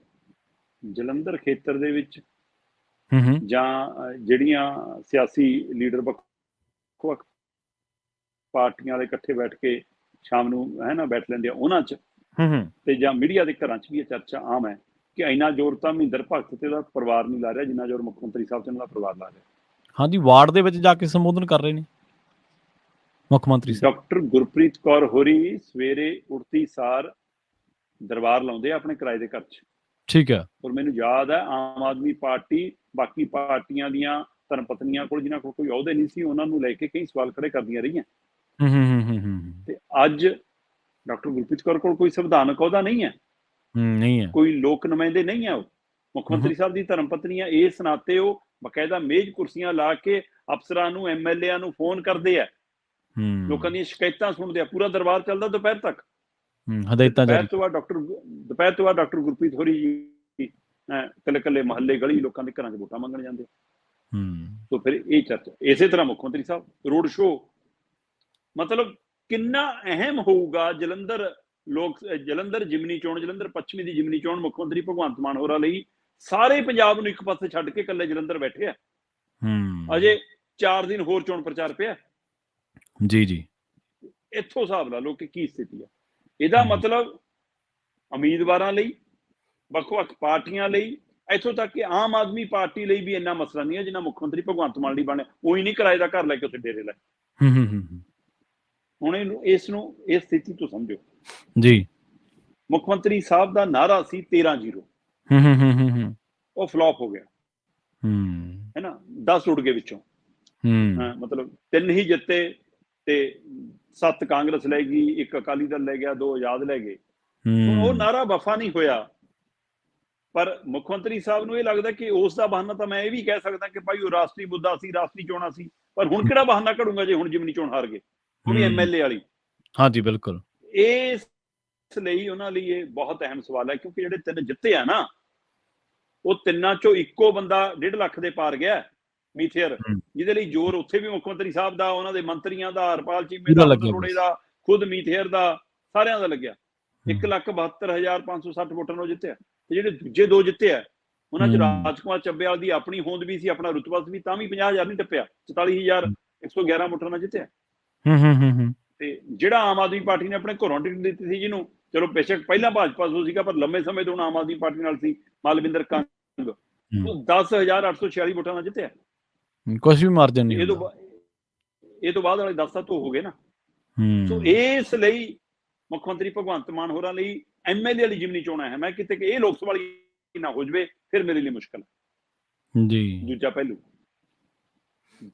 ਜਲੰਧਰ ਖੇਤਰ ਦੇ ਵਿੱਚ ਜਾਂ ਜਿਹੜੀਆਂ ਸਿਆਸੀ ਲੀਡਰ ਵੱਖ-ਵੱਖ ਪਾਰਟੀਆਂ ਵਾਲੇ ਇਕੱਠੇ ਬੈਠ ਕੇ ਸ਼ਾਮ ਨੂੰ ਬੈਠ ਲੈਂਦੇ ਆ, ਉਹਨਾਂ 'ਚ ਤੇ ਜਾਂ ਮੀਡੀਆ ਦੇ ਘਰਾਂ 'ਚ ਵੀ ਇਹ ਚਰਚਾ ਆਮ ਹੈ ਕਿ ਇੰਨਾ ਜ਼ੋਰ ਤਾਂ ਮਹਿੰਦਰ ਭਗਤ ਤੇ ਉਹਦਾ ਪਰਿਵਾਰ ਨਹੀਂ ਲਾ ਰਿਹਾ ਜਿੰਨਾ ਜ਼ੋਰ ਮੁੱਖ ਮੰਤਰੀ ਸਾਹਿਬ ਤੇ ਉਹਨਾਂ ਦਾ ਪਰਿਵਾਰ ਲਾ ਰਿਹਾ। ਹਾਂਜੀ, ਵਾਰਡ ਦੇ ਵਿੱਚ ਜਾ ਕੇ ਸੰਬੋਧਨ ਕਰ ਰਹੇ ਨੇ ਮੁੱਖ ਮੰਤਰੀ ਸਾਹਿਬ। ਡਾਕਟਰ ਗੁਰਪ੍ਰੀਤ ਕੌਰ ਹੋਰੀ ਸਵੇਰੇ ਉੱਠਦੀ ਸਾਰ ਦਰਬਾਰ ਲਾਉਂਦੇ ਆ ਆਪਣੇ ਕਿਰਾਏ ਦੇ ਘਰ 'ਚ। ਠੀਕ ਹੈ। ਔਰ ਮੈਨੂੰ ਯਾਦ ਹੈ ਆਮ ਆਦਮੀ ਪਾਰਟੀ ਬਾਕੀ ਪਾਰਟੀਆਂ ਦੀਆਂ ਧਰਮ ਪਤਨੀਆਂ ਕੋਲ, ਜਿਨ੍ਹਾਂ ਕੋਲ ਕੋਈ ਅਹੁਦੇ ਨਹੀਂ ਸੀ, ਉਹਨਾਂ ਨੂੰ ਲੈ ਕੇ ਕਈ ਸਵਾਲ ਖੜੇ ਕਰਦੀਆਂ ਰਹੀਆਂ। ਤੇ ਅੱਜ ਡਾਕਟਰ ਗੁਰਪ੍ਰੀਤ ਕੌਰ ਕੋਲ ਕੋਈ ਸੰਵਿਧਾਨਕ ਅਹੁਦਾ ਨਹੀਂ ਹੈ, ਨਹੀਂ ਹੈ, ਕੋਈ ਲੋਕ ਨੁਮਾਇੰਦੇ ਨਹੀਂ ਹੈ। ਉਹ ਮੁੱਖ ਮੰਤਰੀ ਸਾਹਿਬ ਦੀ ਧਰਮ ਪਤਨੀ ਹੈ। ਇਸ ਨਾਤੇ ਉਹ ਬਕਾਇਦਾ ਮੇਜ਼ ਕੁਰਸੀਆਂ ਲਾ ਕੇ ਅਫਸਰਾਂ ਨੂੰ, MLA ਨੂੰ ਫੋਨ ਕਰਦੇ ਆ, ਲੋਕਾਂ ਦੀਆਂ ਸ਼ਿਕਾਇਤਾਂ ਸੁਣਦੇ ਆ। ਪੂਰਾ ਦਰਬਾਰ ਚੱਲਦਾ ਦੁਪਹਿਰ ਤੱਕ। ਹਦਾਇਤਾਂ ਜਾਰੀ। ਦੁਪਹਿਰ ਤੋਂ ਬਾਅਦ ਡਾਕਟਰ ਗੁਰਪ੍ਰੀਤ ਹੋਰੀ ਜੀ ਕੱਲੇ ਮਹੱਲੇ ਗਲੀ ਲੋਕਾਂ ਦੇ ਘਰਾਂ 'ਚ ਵੋਟਾਂ ਮੰਗਣ ਜਾਂਦੇ। ਸੋ ਫਿਰ ਇਹ ਚਰਚਾ ਇਸੇ ਤਰ੍ਹਾਂ ਮੁੱਖ ਮੰਤਰੀ ਸਾਹਿਬ ਰੋਡ ਸ਼ੋਅ, ਮਤਲਬ ਕਿੰਨਾ ਅਹਿਮ ਹੋਊਗਾ ਜਲੰਧਰ ਜਿਮਨੀ ਚੋਣ, ਜਲੰਧਰ ਪੱਛਮੀ ਦੀ ਜਿਮਨੀ ਚੋਣ ਮੁੱਖ ਮੰਤਰੀ ਭਗਵੰਤ ਮਾਨ ਹੋਰਾਂ ਲਈ। ਸਾਰੇ ਪੰਜਾਬ ਨੂੰ ਇੱਕ ਪਾਸੇ ਛੱਡ ਕੇ ਇਕੱਲੇ ਜਲੰਧਰ ਬੈਠੇ ਆ। ਅਜੇ 4 ਦਿਨ ਹੋਰ ਚੋਣ ਪ੍ਰਚਾਰ ਪਿਆ। ਜੀ ਇੱਥੋਂ ਹਿਸਾਬ ਲਾ ਲਓ ਕਿ ਕੀ ਸਥਿਤੀ ਆ। ਇਹਦਾ ਮਤਲਬ ਉਮੀਦਵਾਰਾਂ ਲਈ, ਵੱਖ-ਵੱਖ ਪਾਰਟੀਆਂ ਲਈ, ਇੱਥੋਂ ਤੱਕ ਕਿ ਆਮ ਆਦਮੀ ਪਾਰਟੀ ਲਈ ਵੀ ਇੰਨਾ ਮਸਲਾ ਨਹੀਂ ਹੈ ਜਿੰਨਾ ਮੁੱਖ ਮੰਤਰੀ ਭਗਵੰਤ ਮਾਨ ਲਈ ਬਣਿਆ। ਉਹੀ ਨਹੀਂ ਕਿਰਾਏ ਦਾ ਘਰ ਲੈ ਕੇ ਉੱਥੇ ਡੇਰੇ ਲੈ। ਹੁਣ ਇਸ ਸਥਿਤੀ ਤੋਂ ਸਮਝੋ ਜੀ। ਮੁੱਖ ਮੰਤਰੀ ਸਾਹਿਬ ਦਾ ਨਾਅਰਾ ਸੀ 13-0, ਉਹ ਫਲॉप ਹੋ ਗਿਆ, ਹੈ ਨਾ। 10 ਉੱਡ ਗਏ ਵਿੱਚੋਂ, ਮਤਲਬ 3 ਹੀ ਜਿੱਤੇ ਤੇ 7 ਕਾਂਗਰਸ ਲੈ ਗਈ, 1 ਅਕਾਲੀ ਦਲ ਲੈ ਗਿਆ, 2 ਆਜ਼ਾਦ ਲੈ ਗਏ। ਉਹ ਨਾਅਰਾ ਵਫਾ ਨਹੀਂ ਹੋਇਆ। ਪਰ ਮੁੱਖ ਮੰਤਰੀ ਸਾਹਿਬ ਨੂੰ ਇਹ ਲੱਗਦਾ ਕਿ ਉਸ ਦਾ ਬਹਾਨਾ ਤਾਂ ਮੈਂ ਇਹ ਵੀ ਕਹਿ ਸਕਦਾ ਕਿ ਭਾਈ ਉਹ ਰਾਸ਼ਟਰੀ ਮੁੱਦਾ ਸੀ, ਰਾਸ਼ਟਰੀ ਚੋਣਾਂ ਸੀ। ਪਰ ਹੁਣ ਕਿਹੜਾ ਬਹਾਨਾ ਘੜੂਗਾ ਜੇ ਹੁਣ ਜਿਮਨੀ ਚੋਣ ਹਾਰ ਗਏ, ਉਹ ਵੀ MLA ਵਾਲੀ। ਹਾਂਜੀ, ਬਿਲਕੁਲ। ਇਸ ਲਈ ਉਹਨਾਂ ਲਈ ਇਹ ਬਹੁਤ ਅਹਿਮ ਸਵਾਲ ਹੈ, ਕਿਉਂਕਿ ਜਿਹੜੇ 3 ਜਿੱਤੇ ਆ ਨਾ, ਉਹ 3 ਚੋਂ ਇੱਕੋ ਬੰਦਾ 1.5 ਲੱਖ ਦੇ ਪਾਰ ਗਿਆ, ਮੀਥੇਰ, ਜਿਹਦੇ ਲਈ ਜ਼ੋਰ ਉੱਥੇ ਵੀ ਮੁੱਖ ਮੰਤਰੀ ਸਾਹਿਬ ਦਾ, ਉਹਨਾਂ ਦੇ ਮੰਤਰੀਆਂ ਦਾ, ਹਰਪਾਲ ਚੀਮੇ ਦਾ, ਅਰੋੜੇ ਦਾ, ਖੁਦ ਮੀਥੇਰ ਦਾ, ਸਾਰਿਆਂ ਦਾ ਲੱਗਿਆ। 1,72,560 ਵੋਟਾਂ ਨਾਲ ਜਿੱਤਿਆ। ਤੇ ਜਿਹੜੇ ਦੂਜੇ 2 ਜਿੱਤੇ ਆ, ਉਹਨਾਂ 'ਚ ਰਾਜਕੁਮਾਰ ਚੱਬੇਵਾਲ ਦੀ ਆਪਣੀ ਹੋਂਦ ਵੀ ਸੀ, ਆਪਣਾ ਰੁਤਬਾ ਵੀ, ਤਾਂ ਵੀ 50,000 ਨਹੀਂ ਟੱਪਿਆ। 44,111 ਵੋਟਾਂ ਨਾਲ ਜਿੱਤਿਆ। ਤੇ ਜਿਹੜਾ ਆਮ ਆਦਮੀ ਪਾਰਟੀ ਨੇ ਆਪਣੇ ਘਰੋਂ ਟਿਕਟ ਦਿੱਤੀ ਸੀ, ਜਿਹਨੂੰ ਚਲੋ ਬੇਸ਼ੱਕ ਪਹਿਲਾਂ ਭਾਜਪਾ ਤੋਂ ਸੀਗਾ ਪਰ ਲੰਮੇ ਸਮੇਂ ਤੋਂ ਆਮ ਆਦਮੀ ਪਾਰਟੀ ਨਾਲ ਸੀ, ਮਾਲਵਿੰਦਰ ਕੰਗ, ਉਹ 10,846 ਵੋਟਾਂ ਨਾਲ ਜਿੱਤਿਆ। ਕੁਛ ਵੀ ਮਾਰਜਨ ਨਹੀਂ। ਇਹ ਤੋਂ ਬਾਅਦ ਵਾਲੇ 10 ਤਾਂ ਹੋ ਗਏ ਨਾ। ਸੋ ਇਸ ਲਈ ਮੁੱਖ ਮੰਤਰੀ ਭਗਵੰਤ ਮਾਨ ਹੋਰਾਂ ਲਈ MLA ਵਾਲੀ ਜਿਮਨੀ ਚੋਣਾਂ ਹੈ। ਮੈਂ ਕਿਤੇ ਕਿ ਇਹ ਲੋਕ ਸਭਾ ਵਾਲੀ ਨਾ ਹੋ ਜਾਵੇ, ਫਿਰ ਮੇਰੇ ਲਈ ਮੁਸ਼ਕਲ ਹੈ ਜੀ। ਦੂਜਾ ਪਹਿਲੂ,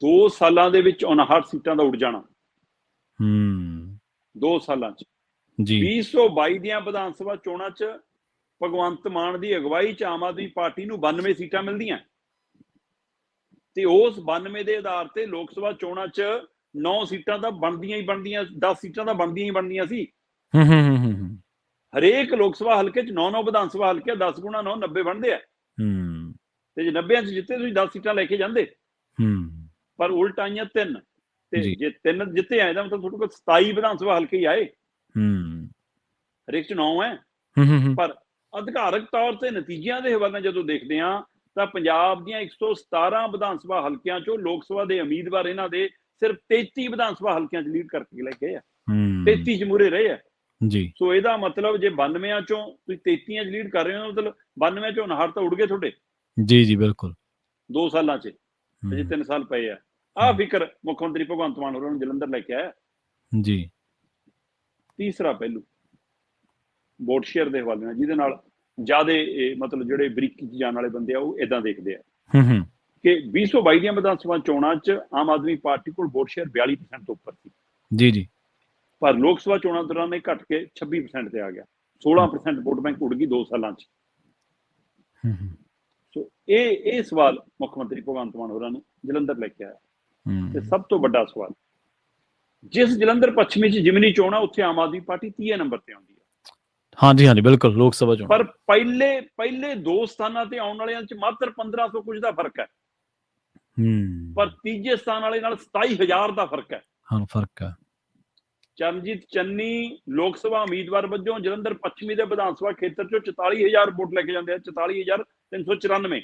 2 ਸਾਲਾਂ ਦੇ ਵਿੱਚ 59 ਸੀਟਾਂ ਦਾ ਉੱਡ ਜਾਣਾ। 2 ਸਾਲਾਂ 'ਚ 2022 ਦੀਆਂ ਵਿਧਾਨ ਸਭਾ ਚੋਣਾਂ 'ਚ ਭਗਵੰਤ ਮਾਨ ਦੀ ਅਗਵਾਈ 'ਚ ਆਮ ਆਦਮੀ ਪਾਰਟੀ ਨੂੰ 92 ਸੀਟਾਂ ਮਿਲਦੀਆਂ, ਤੇ ਉਸ 92 ਦੇ ਆਧਾਰ ਤੇ ਲੋਕ ਸਭਾ ਚੋਣਾਂ 'ਚ 9 ਸੀਟਾਂ ਤਾਂ ਬਣਦੀਆਂ ਹੀ ਬਣਦੀਆਂ, 10 ਸੀਟਾਂ ਤਾਂ ਬਣਦੀਆਂ ਹੀ ਬਣਦੀਆਂ ਸੀ। ਹਰੇਕ ਲੋਕ ਸਭਾ ਹਲਕੇ 'ਚ 9 ਵਿਧਾਨ ਸਭਾ ਹਲਕੇ, 10 ਗੁਣਾ 9 90 ਬਣਦੇ ਆ। ਤੇ ਜੇ 90 'ਚ ਜਿੱਤੇ ਤੁਸੀਂ 10 ਸੀਟਾਂ ਲੈ ਕੇ ਜਾਂਦੇ, ਪਰ ਉਲਟ ਆਈਆਂ 3। ਤੇ ਜੇ 3 ਜਿੱਤੇ ਆਏ ਤਾਂ ਮਤਲਬ ਤੁਹਾਡੇ ਕੋਲ 27 ਵਿਧਾਨ ਸਭਾ ਹਲਕੇ ਹੀ ਆਏ। ਹਰੇਕ 'ਚ 9 ਹੈ। ਪਰ ਅਧਿਕਾਰਕ ਤੌਰ ਤੇ ਨਤੀਜਿਆਂ ਦੇ ਹਵਾਲੇ ਜਦੋਂ ਦੇਖਦੇ ਹਾਂ ਤਾਂ ਪੰਜਾਬ ਦੀਆਂ 117 ਵਿਧਾਨ ਸਭਾ ਹਲਕਿਆਂ 'ਚੋਂ ਲੋਕ ਸਭਾ ਦੇ ਉਮੀਦਵਾਰ ਇਹਨਾਂ ਦੇ ਸਿਰਫ 33 ਵਿਧਾਨ ਸਭਾ ਹਲਕਿਆਂ 'ਚ ਲੀਡ ਕਰਕੇ ਲੈ ਗਏ ਆ। 33 'ਚ ਮੂਹਰੇ ਰਹੇ ਆ ਜੀ। ਸੋ ਇਹਦਾ ਮਤਲਬ ਜੇ 92 'ਚੋਂ ਤੁਸੀਂ 33 'ਚ ਲੀਡ ਕਰ ਰਹੇ ਹੋ, ਮਤਲਬ 92 'ਚੋਂ 59 ਤਾਂ ਉੱਡ ਗਏ ਤੁਹਾਡੇ। ਜੀ ਬਿਲਕੁਲ। 2 ਸਾਲਾਂ 'ਚ ਅਜੇ 3 ਸਾਲ ਪਏ ਆ। ਆਹ ਫਿਕਰ ਮੁੱਖ ਮੰਤਰੀ ਭਗਵੰਤ ਮਾਨ ਹੋਰਾਂ ਨੂੰ ਜਲੰਧਰ ਲੈ ਕੇ ਆਇਆ ਜੀ। ਤੀਸਰਾ ਪਹਿਲੂ ਵੋਟ ਸ਼ੇਅਰ ਦੇ ਹਵਾਲੇ ਨਾਲ, ਜਿਹਦੇ ਨਾਲ ਜ਼ਿਆਦਾ ਮਤਲਬ ਜਿਹੜੇ ਬਰੀਕੀ 'ਚ ਜਾਣ ਵਾਲੇ ਬੰਦੇ ਆ ਉਹ ਏਦਾਂ ਦੇਖਦੇ ਆ ਕਿ 2022 ਦੀਆਂ ਵਿਧਾਨ ਸਭਾ ਚੋਣਾਂ 'ਚ ਆਮ ਆਦਮੀ ਪਾਰਟੀ ਕੋਲ ਵੋਟ ਸ਼ੇਅਰ 42% ਤੋਂ ਉੱਪਰ ਸੀ ਜੀ। ਪਰ ਲੋਕ ਸਭਾ ਚੋਣਾਂ ਦੌਰਾਨ ਇਹ ਘਟ ਕੇ 26% ਤੇ ਆ ਗਿਆ। 16% ਵੋਟ ਬੈਂਕ ਉੱਡ ਗਈ 2 ਸਾਲਾਂ 'ਚ। ਸੋ ਇਹ ਸਵਾਲ ਮੁੱਖ ਮੰਤਰੀ ਭਗਵੰਤ ਮਾਨ ਹੋਰਾਂ ਨੂੰ ਜਲੰਧਰ ਲੈ ਕੇ ਆਇਆ। ਤੇ ਸਭ ਤੋਂ ਵੱਡਾ ਸਵਾਲ, ਜਿਸ ਜਲੰਧਰ ਪੱਛਮੀ 'ਚ ਜਿਮਨੀ ਚੋਣਾਂ, ਉੱਥੇ ਆਮ ਆਦਮੀ ਪਾਰਟੀ 30 ਨੰਬਰ ਤੇ ਆਉਂਦੀ ਹੈ। ਹਾਂਜੀ ਬਿਲਕੁਲ, ਲੋਕ ਸਭਾ ਚੋਣ। ਪਰ ਪਹਿਲੇ 2 ਸਥਾਨਾਂ ਤੇ ਆਉਣ ਵਾਲਿਆਂ 'ਚ ਮਾਤਰ 1500 ਕੁਝ ਦਾ ਫਰਕ ਹੈ। ਪਰ ਤੀਜੇ ਸਥਾਨ ਵਾਲੇ ਨਾਲ 27,000 ਦਾ ਫਰਕ ਹੈ। ਚਰਨਜੀਤ ਚੰਨੀ ਲੋਕ ਸਭਾ ਉਮੀਦਵਾਰ ਵਜੋਂ ਜਲੰਧਰ ਪੱਛਮੀ ਦੇ ਵਿਧਾਨ ਸਭਾ ਖੇਤਰ ਚੋਂ 44,000 ਵੋਟ ਲੈ ਕੇ ਜਾਂਦੇ ਆ, 44,394।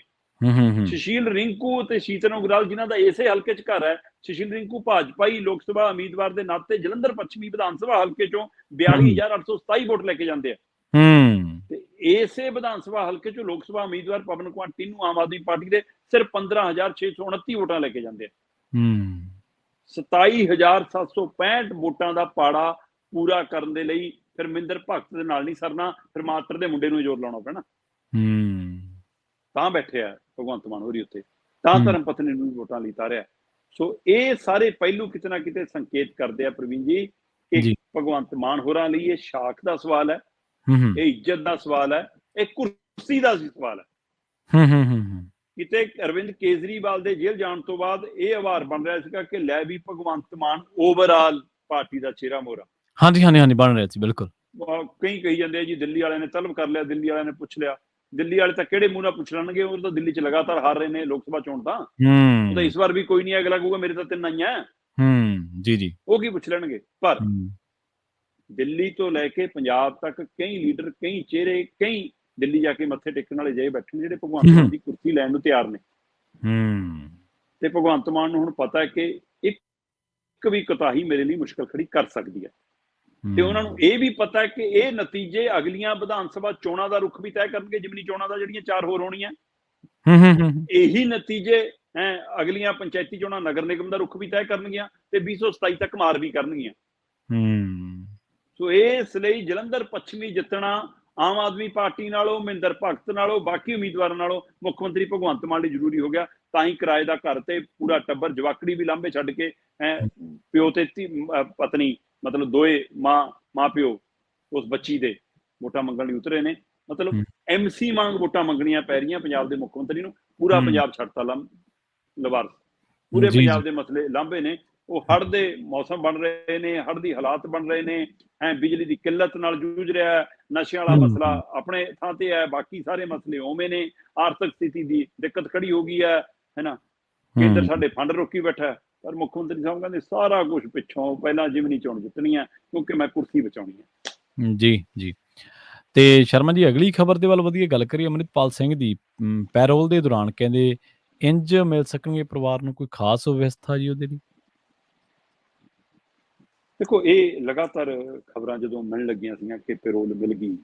ਸੁਸ਼ੀਲ ਰਿੰਕੂ ਤੇ ਸ਼ੀਤਲ ਉਗਰਾਲ ਜਿਨ੍ਹਾਂ ਦਾ ਇਸੇ ਹਲਕੇ 'ਚ ਘਰ ਹੈ, ਸੁਸ਼ੀਲ ਰਿੰਕੂ ਭਾਜਪਾਈ ਲੋਕ ਸਭਾ ਉਮੀਦਵਾਰ ਦੇ ਨਾਤੇ ਜਲੰਧਰ ਪੱਛਮੀ ਵਿਧਾਨ ਸਭਾ ਹਲਕੇ ਚੋਂ 42,827 ਵੋਟ ਲੈ ਕੇ ਜਾਂਦੇ ਆ। ਤੇ ਇਸੇ ਵਿਧਾਨ ਸਭਾ ਹਲਕੇ ਚੋਂ ਲੋਕ ਸਭਾ ਉਮੀਦਵਾਰ ਪਵਨ ਕੁਮਾਰ ਟੀਨੂ ਆਮ ਆਦਮੀ ਪਾਰਟੀ ਦੇ ਸਿਰਫ 15,629 ਵੋਟਾਂ ਲੈ ਕੇ ਜਾਂਦੇ ਆ। 27,765 ਵੋਟਾਂ ਦਾ ਪਾੜਾ ਪੂਰਾ ਕਰਨ ਦੇ ਲਈ ਫਿਰ ਮਹਿੰਦਰ ਭਗਤ ਦੇ ਨਾਲ ਨਹੀਂ ਸਰਨਾ, ਫਿਰ ਮਾਸਟਰ ਦੇ ਮੁੰਡੇ ਨੂੰ ਜ਼ੋਰ ਲਾਉਣਾ ਪੈਣਾ। ਤਾਂ ਬੈਠੇ ਆ ਭਗਵੰਤ ਮਾਨ ਹੋਰੀ ਉੱਤੇ, ਤਾਂ ਧਰਮ ਪਤਨੀ ਨੂੰ ਵੋਟਾਂ ਲਈ ਤਾਰਿਆ। ਸੋ ਇਹ ਸਾਰੇ ਪਹਿਲੂ ਕਿਤੇ ਨਾ ਕਿਤੇ ਸੰਕੇਤ ਕਰਦੇ ਆ ਪ੍ਰਵੀਨ ਜੀ ਕਿ ਭਗਵੰਤ ਮਾਨ ਹੋਰਾਂ ਲਈ ਇਹ ਸ਼ਾਖ ਦਾ ਸਵਾਲ ਹੈ, ਇਹ ਇੱਜ਼ਤ ਦਾ ਸਵਾਲ ਹੈ, ਇਹ ਕੁਰਸੀ ਦਾ ਸਵਾਲ ਹੈ। ਕਿਤੇ ਅਰਵਿੰਦ ਕੇਜਰੀਵਾਲ ਦੇ ਜੇਲ੍ਹ ਜਾਣ ਤੋਂ ਬਾਅਦ ਇਹ ਆਵਾਰ ਬਣ ਰਿਹਾ ਸੀਗਾ ਕਿ ਲੈ ਵੀ ਭਗਵੰਤ ਮਾਨ ਓਵਰਆਲ ਪਾਰਟੀ ਦਾ ਚਿਹਰਾ ਮੋਹਰਾ। ਹਾਂਜੀ ਬਣ ਰਿਹਾ ਸੀ, ਬਿਲਕੁਲ। ਕਈ ਕਹੀ ਜਾਂਦੇ ਆ ਜੀ ਦਿੱਲੀ ਵਾਲਿਆਂ ਨੇ ਤਲਬ ਕਰ ਲਿਆ, ਦਿੱਲੀ ਵਾਲਿਆਂ ਨੇ ਪੁੱਛ ਲਿਆ। ਦਿੱਲੀ ਵਾਲੇ ਤਾਂ ਕਿਹੜੇ ਮੂੰਹ ਨਾਲ ਪੁੱਛ ਲੈਣਗੇ, ਉਹ ਤਾਂ ਦਿੱਲੀ 'ਚ ਲਗਾਤਾਰ ਹਾਰ ਰਹੇ ਨੇ ਲੋਕ ਸਭਾ ਚੋਣ ਤਾਂ। ਉਹ ਤਾਂ ਇਸ ਵਾਰ ਵੀ ਕੋਈ ਨਹੀਂ, ਅਗਲਾ ਕਹੂਗਾ ਮੇਰੇ ਤਾਂ 3 ਆਈਆਂ। ਜੀ ਉਹ ਕੀ ਪੁੱਛ ਲੈਣਗੇ। ਪਰ ਦਿੱਲੀ ਤੋਂ ਲੈ ਕੇ ਪੰਜਾਬ ਤੱਕ ਕਈ ਲੀਡਰ, ਕਈ ਚਿਹਰੇ, ਕਈ ਦਿੱਲੀ ਜਾ ਕੇ ਮੱਥੇ ਟੇਕਣ ਵਾਲੇ ਜਿਹੇ ਬੈਠੇ ਨੇ ਜਿਹੜੇ ਭਗਵੰਤ ਮਾਨ ਦੀ ਕੁਰਸੀ ਲੈਣ ਨੂੰ ਤਿਆਰ ਨੇ। ਤੇ ਭਗਵੰਤ ਮਾਨ ਨੂੰ ਹੁਣ ਪਤਾ ਹੈ ਕਿ ਇੱਕ ਵੀ ਕੋਤਾਹੀ ਮੇਰੇ ਲਈ ਮੁਸ਼ਕਲ ਖੜੀ ਕਰ ਸਕਦੀ ਹੈ। ਤੇ ਉਹਨਾਂ ਨੂੰ ਇਹ ਵੀ ਪਤਾ ਹੈ ਕਿ ਇਹ ਨਤੀਜੇ ਅਗਲੀਆਂ ਵਿਧਾਨ ਸਭਾ ਚੋਣਾਂ ਦਾ ਰੁਖ ਵੀ ਤੈਅ ਕਰਨਗੇ, ਜਿਮਨੀ ਚੋਣਾਂ ਦਾ ਜਿਹੜੀਆਂ 4 ਹੋਰ ਹੋਣੀਆਂ। ਇਹੀ ਨਤੀਜੇ ਅਗਲੀਆਂ ਪੰਚਾਇਤੀ ਚੋਣਾਂ, ਨਗਰ ਨਿਗਮ ਦਾ ਰੁਖ ਵੀ ਤੈਅ ਕਰਨਗੀਆਂ ਤੇ 2027 ਤੱਕ ਮਾਰ ਵੀ ਕਰਨਗੀਆਂ। ਸੋ ਇਸ ਲਈ ਜਲੰਧਰ ਪੱਛਮੀ ਜਿੱਤਣਾ ਆਮ ਆਦਮੀ ਪਾਰਟੀ ਨਾਲੋਂ, ਮਹਿੰਦਰ ਭਗਤ ਨਾਲੋਂ, ਬਾਕੀ ਉਮੀਦਵਾਰਾਂ ਨਾਲੋਂ ਮੁੱਖ ਮੰਤਰੀ ਭਗਵੰਤ ਮਾਨ ਲਈ ਜ਼ਰੂਰੀ ਹੋ ਗਿਆ। ਤਾਂ ਹੀ ਕਿਰਾਏ ਦਾ ਘਰ ਤੇ ਪੂਰਾ ਟੱਬਰ, ਜਵਾਕੜੀ ਵੀ ਲਾਂਭੇ ਛੱਡ ਕੇ ਪਿਓ ਤੇ ਪਤਨੀ, ਮਤਲਬ ਦੋਏ ਮਾਂ ਪਿਓ ਉਸ ਬੱਚੀ ਦੇ ਵੋਟਾਂ ਮੰਗਣ ਲਈ ਉਤਰੇ ਨੇ। ਮਤਲਬ MC ਵਾਂਗ ਵੋਟਾਂ ਮੰਗਣੀਆਂ ਪੈ ਰਹੀਆਂ ਪੰਜਾਬ ਦੇ ਮੁੱਖ ਮੰਤਰੀ ਨੂੰ। ਪੂਰਾ ਪੰਜਾਬ ਛੱਡਤਾ ਲਵਾਰਸ, ਪੂਰੇ ਪੰਜਾਬ ਦੇ ਮਸਲੇ ਲਾਂਭੇ ਨੇ। ਉਹ ਹੜ੍ਹ ਦੇ ਮੌਸਮ ਬਣ ਰਹੇ ਨੇ, ਹੜ੍ਹ ਦੀ ਹਾਲਾਤ ਬਣ ਰਹੇ ਨੇ, ਬਿਜਲੀ ਦੀ ਕਿੱਲਤ ਨਾਲ ਜੂਝ ਰਿਹਾ, ਨਸ਼ਿਆਂ ਵਾਲਾ ਮਸਲਾ ਆਪਣੇ ਥਾਂ ਤੇ ਹੈ, ਬਾਕੀ ਸਾਰੇ ਮਸਲੇ ਉਵੇਂ ਨੇ, ਆਰਥਿਕ ਸਥਿਤੀ ਦੀ ਦਿੱਕਤ ਖੜੀ ਹੋ ਗਈ ਹੈ ਨਾ। ਕੇਂਦਰ ਸਾਡੇ ਫੰਡ ਰੋਕੀ ਬੈਠਾ, ਪਰ ਮੁੱਖ ਮੰਤਰੀ ਸਾਹਿਬ ਕਹਿੰਦੇ ਸਾਰਾ ਕੁਝ ਪਿੱਛੋਂ, ਪਹਿਲਾਂ ਜਿਮਨੀ ਚੋਣ ਜਿੱਤਣੀ ਹੈ ਕਿਉਂਕਿ ਮੈਂ ਕੁਰਸੀ ਬਚਾਉਣੀ ਹੈ। ਜੀ ਤੇ ਸ਼ਰਮਾ ਜੀ, ਅਗਲੀ ਖਬਰ ਦੇ ਵੱਲ ਵਧੀਆ ਗੱਲ ਕਰੀਏ। ਅੰਮ੍ਰਿਤਪਾਲ ਸਿੰਘ ਦੀ ਪੈਰੋਲ ਦੇ ਦੌਰਾਨ ਕਹਿੰਦੇ ਇੰਜ ਮਿਲ ਸਕਣਗੇ ਪਰਿਵਾਰ ਨੂੰ, ਕੋਈ ਖਾਸ ਵਿਵਸਥਾ ਜੀ ਉਹਦੇ ਲਈ? ਦੇਖੋ, ਇਹ ਲਗਾਤਾਰ ਖਬਰਾਂ ਜਦੋਂ ਮਿਲਣ ਲੱਗੀਆਂ ਸੀਗੀਆਂ ਕਿ ਪੈਰੋਲ ਮਿਲ ਗਈ,